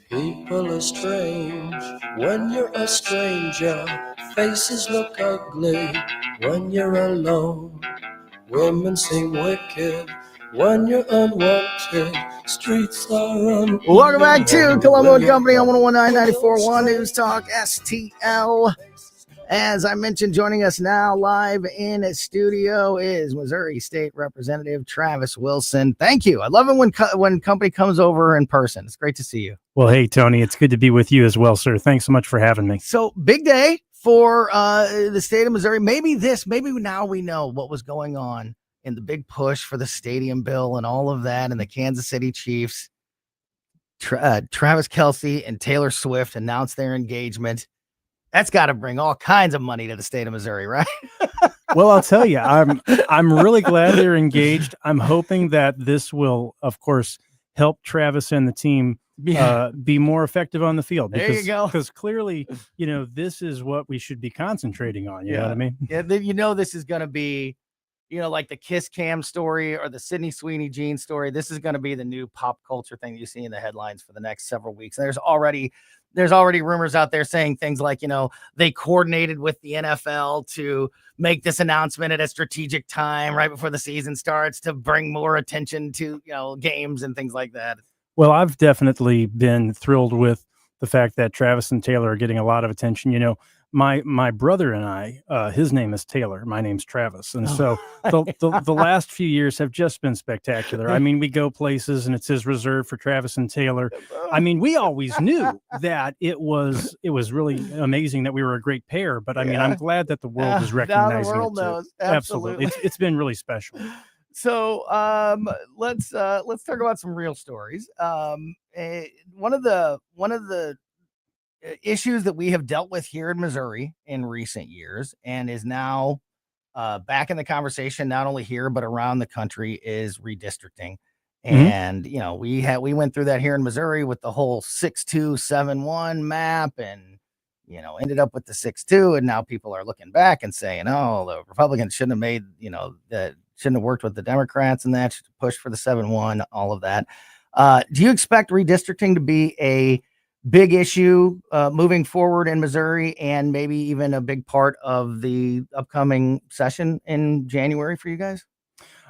People are strange when you're a stranger. Faces look ugly when you're alone. Women seem wicked when you're unwanted. Streets are unwanted. Welcome back to Colombo Company on 101.9 News Talk STL. As I mentioned, joining us now live in studio is Missouri State Representative Travis Wilson. Thank you. I love it when company comes over in person. It's great to see you. Well, hey, Tony, it's good to be with you as well, sir. Thanks so much for having me. So big day for the state of Missouri. Maybe now we know what was going on in the big push for the stadium bill and all of that, and the Kansas City Chiefs. Travis Kelce and Taylor Swift announced their engagement. That's got to bring all kinds of money to the state of Missouri, right? Well, I'll tell you, I'm really glad they're engaged. I'm hoping that this will, of course, help Travis and the team be more effective on the field. There you go. Because clearly, this is what we should be concentrating on. You know what I mean? Yeah, this is going to be, like the Kiss Cam story or the Sydney Sweeney Jean story. This is going to be the new pop culture thing you see in the headlines for the next several weeks. And there's already rumors out there saying things like, they coordinated with the NFL to make this announcement at a strategic time right before the season starts to bring more attention to, games and things like that. Well, I've definitely been thrilled with the fact that Travis and Taylor are getting a lot of attention. My brother and I, his name is Taylor. My name's Travis. And so the last few years have just been spectacular. I mean, we go places and it says reserved for Travis and Taylor. I mean, we always knew that it was really amazing that we were a great pair. But I mean, I'm glad that the world is recognizing the world it too. knows. Absolutely. It's been really special. So let's talk about some real stories. One of the issues that we have dealt with here in Missouri in recent years and is now back in the conversation, not only here, but around the country, is redistricting. And, we went through that here in Missouri with the whole 6-2-7-1 map and, ended up with the 6-2. And now people are looking back and saying, oh, the Republicans shouldn't have made, shouldn't have worked with the Democrats and that, should push for the 7-1, all of that. Do you expect redistricting to be a big issue moving forward in Missouri and maybe even a big part of the upcoming session in January for you guys?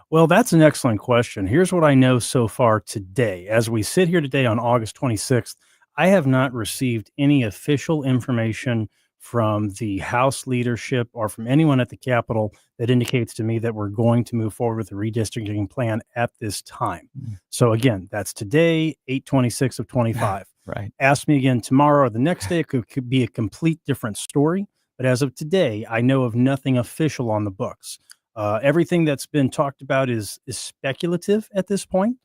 Well, that's an excellent question. Here's what I know so far today. As we sit here today on August 26th, I have not received any official information from the House leadership or from anyone at the Capitol that indicates to me that we're going to move forward with the redistricting plan at this time. So again, that's today, 8/26 of 25. Right. Ask me again tomorrow or the next day. It could be a complete different story. But as of today, I know of nothing official on the books. Everything that's been talked about is speculative at this point.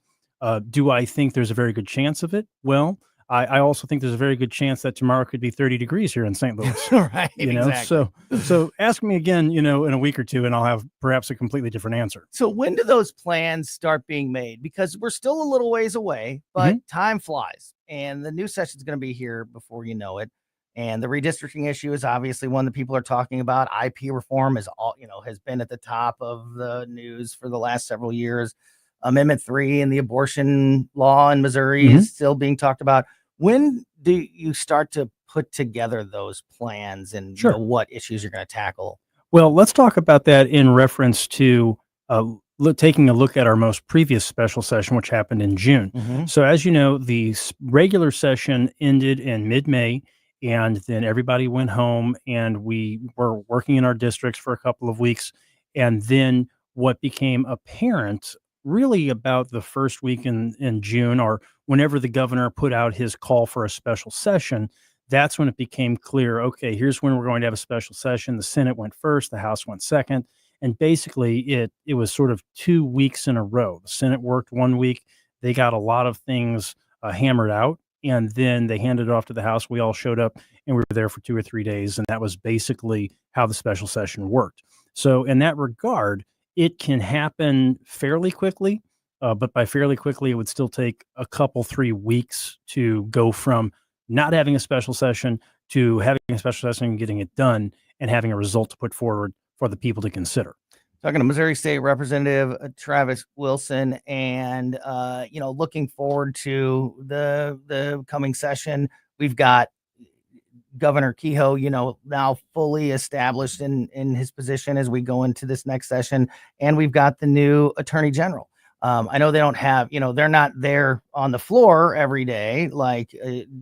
Do I think there's a very good chance of it? Well, I also think there's a very good chance that tomorrow could be 30 degrees here in St. Louis. Right. Exactly. So ask me again, in a week or two, and I'll have perhaps a completely different answer. So when do those plans start being made? Because we're still a little ways away, but time flies, and the new session is going to be here before you know it. And the redistricting issue is obviously one that people are talking about. IP reform is has been at the top of the news for the last several years. Amendment 3 and the abortion law in Missouri is still being talked about. When do you start to put together those plans and what issues you're going to tackle? Well, let's talk about that in reference to taking a look at our most previous special session, which happened in June. So as you know, the regular session ended in mid-May, and then everybody went home and we were working in our districts for a couple of weeks. And then what became apparent really about the first week in June, or whenever the governor put out his call for a special session, that's when it became clear, okay, here's when we're going to have a special session. The Senate went first, the House went second. And basically it was sort of 2 weeks in a row. The Senate worked 1 week, They got a lot of things hammered out, and then they handed it off to the House. We all showed up, and we were there for 2 or 3 days, and that was basically how the special session worked. So in that regard, it can happen fairly quickly, but by fairly quickly, it would still take a couple, 3 weeks to go from not having a special session to having a special session and getting it done and having a result to put forward for the people to consider. Talking to Missouri State Representative Travis Wilson, and looking forward to the coming session. We've got Governor Kehoe, now fully established in his position as we go into this next session, and we've got the new Attorney General. I know they don't have, they're not there on the floor every day like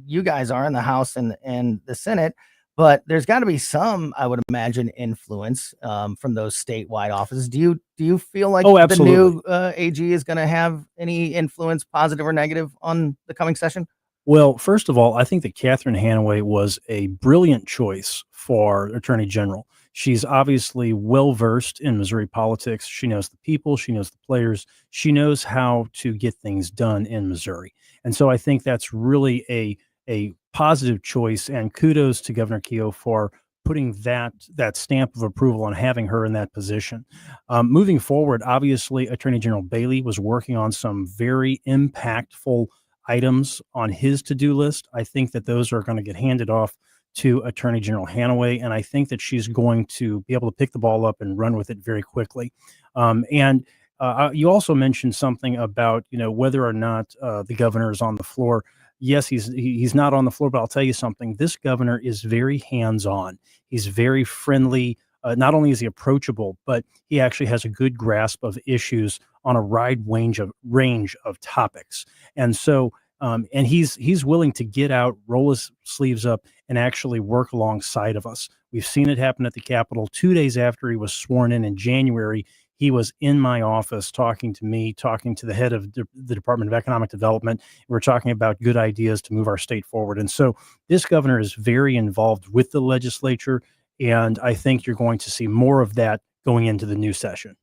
you guys are in the House and the Senate. But there's got to be some, I would imagine, influence from those statewide offices. Do you feel like the new AG is going to have any influence, positive or negative, on the coming session? Well, first of all, I think that Catherine Hanaway was a brilliant choice for Attorney General. She's obviously well-versed in Missouri politics. She knows the people. She knows the players. She knows how to get things done in Missouri. And so I think that's really a positive choice, and kudos to Governor Kehoe for putting that stamp of approval on having her in that position. Moving forward, obviously, Attorney General Bailey was working on some very impactful items on his to-do list. I think that those are going to get handed off to Attorney General Hanaway, and I think that she's going to be able to pick the ball up and run with it very quickly. You also mentioned something about whether or not the governor is on the floor. Yes, he's not on the floor, but I'll tell you something. This governor is very hands-on. He's very friendly. Not only is he approachable, but he actually has a good grasp of issues on a wide range of topics. And so, and he's willing to get out, roll his sleeves up, and actually work alongside of us. We've seen it happen at the Capitol. 2 days after he was sworn in January, he was in my office talking to me, talking to the head of the Department of Economic Development. We're talking about good ideas to move our state forward. And so this governor is very involved with the legislature, and I think you're going to see more of that going into the new session.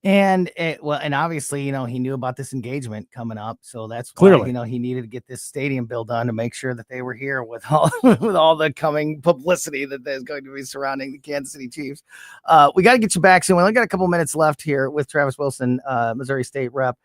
And obviously, he knew about this engagement coming up, so that's clearly why, he needed to get this stadium built done to make sure that they were here with all the coming publicity that there's going to be surrounding the Kansas City Chiefs. We got to get you back soon. We only got a couple minutes left here with Travis Wilson, Missouri State Rep.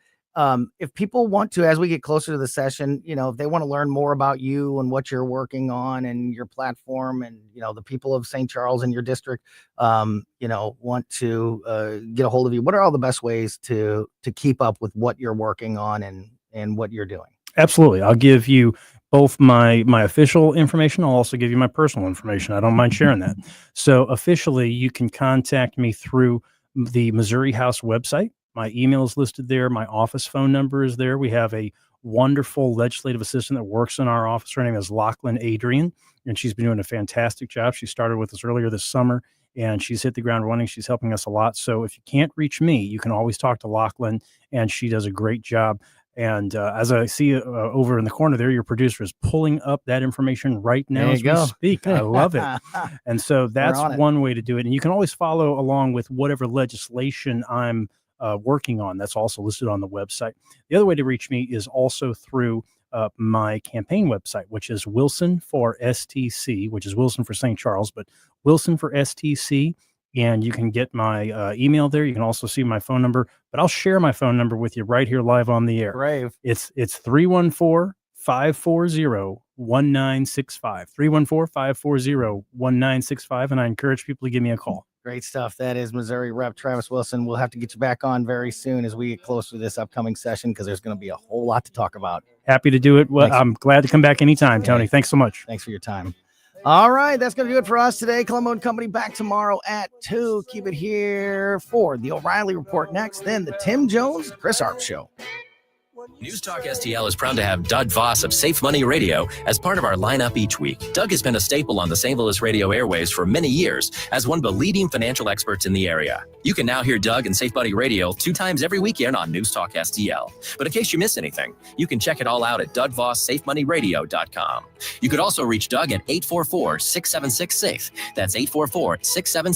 If people want to, as we get closer to the session, if they want to learn more about you and what you're working on and your platform, and the people of St. Charles in your district, want to get a hold of you, what are all the best ways to keep up with what you're working on and what you're doing? Absolutely. I'll give you both my official information. I'll also give you my personal information. I don't mind sharing that. So officially, you can contact me through the Missouri House website. My email is listed there. My office phone number is there. We have a wonderful legislative assistant that works in our office. Her name is Lachlan Adrian, and she's been doing a fantastic job. She started with us earlier this summer, and she's hit the ground running. She's helping us a lot. So if you can't reach me, you can always talk to Lachlan, and she does a great job. And as I see over in the corner there, your producer is pulling up that information right now as we speak. I love it. And so that's one way to do it. And you can always follow along with whatever legislation I'm working on. That's also listed on the website. The other way to reach me is also through my campaign website, which is Wilson for STC, which is Wilson for St. Charles, but Wilson for STC. And you can get my email there. You can also see my phone number, but I'll share my phone number with you right here live on the air. Brave. It's 314-540-1965, 314-540-1965. And I encourage people to give me a call. Great stuff. That is Missouri Rep Travis Wilson. We'll have to get you back on very soon as we get closer to this upcoming session, because there's going to be a whole lot to talk about. Happy to do it. Well, I'm glad to come back anytime, Tony. Thanks so much. Thanks for your time. All right, that's going to do it for us today. Colombo Company back tomorrow at 2. Keep it here for the O'Reilly Report next, then the Tim Jones, Chris Arp Show. News Talk STL is proud to have Doug Voss of Safe Money Radio as part of our lineup each week. Doug has been a staple on the St. Louis radio airwaves for many years as one of the leading financial experts in the area. You can now hear Doug and Safe Money Radio 2 times every weekend on News Talk STL. But in case you miss anything, you can check it all out at DougVossSafeMoneyRadio.com. You could also reach Doug at 844-676-SAFE. That's 844-676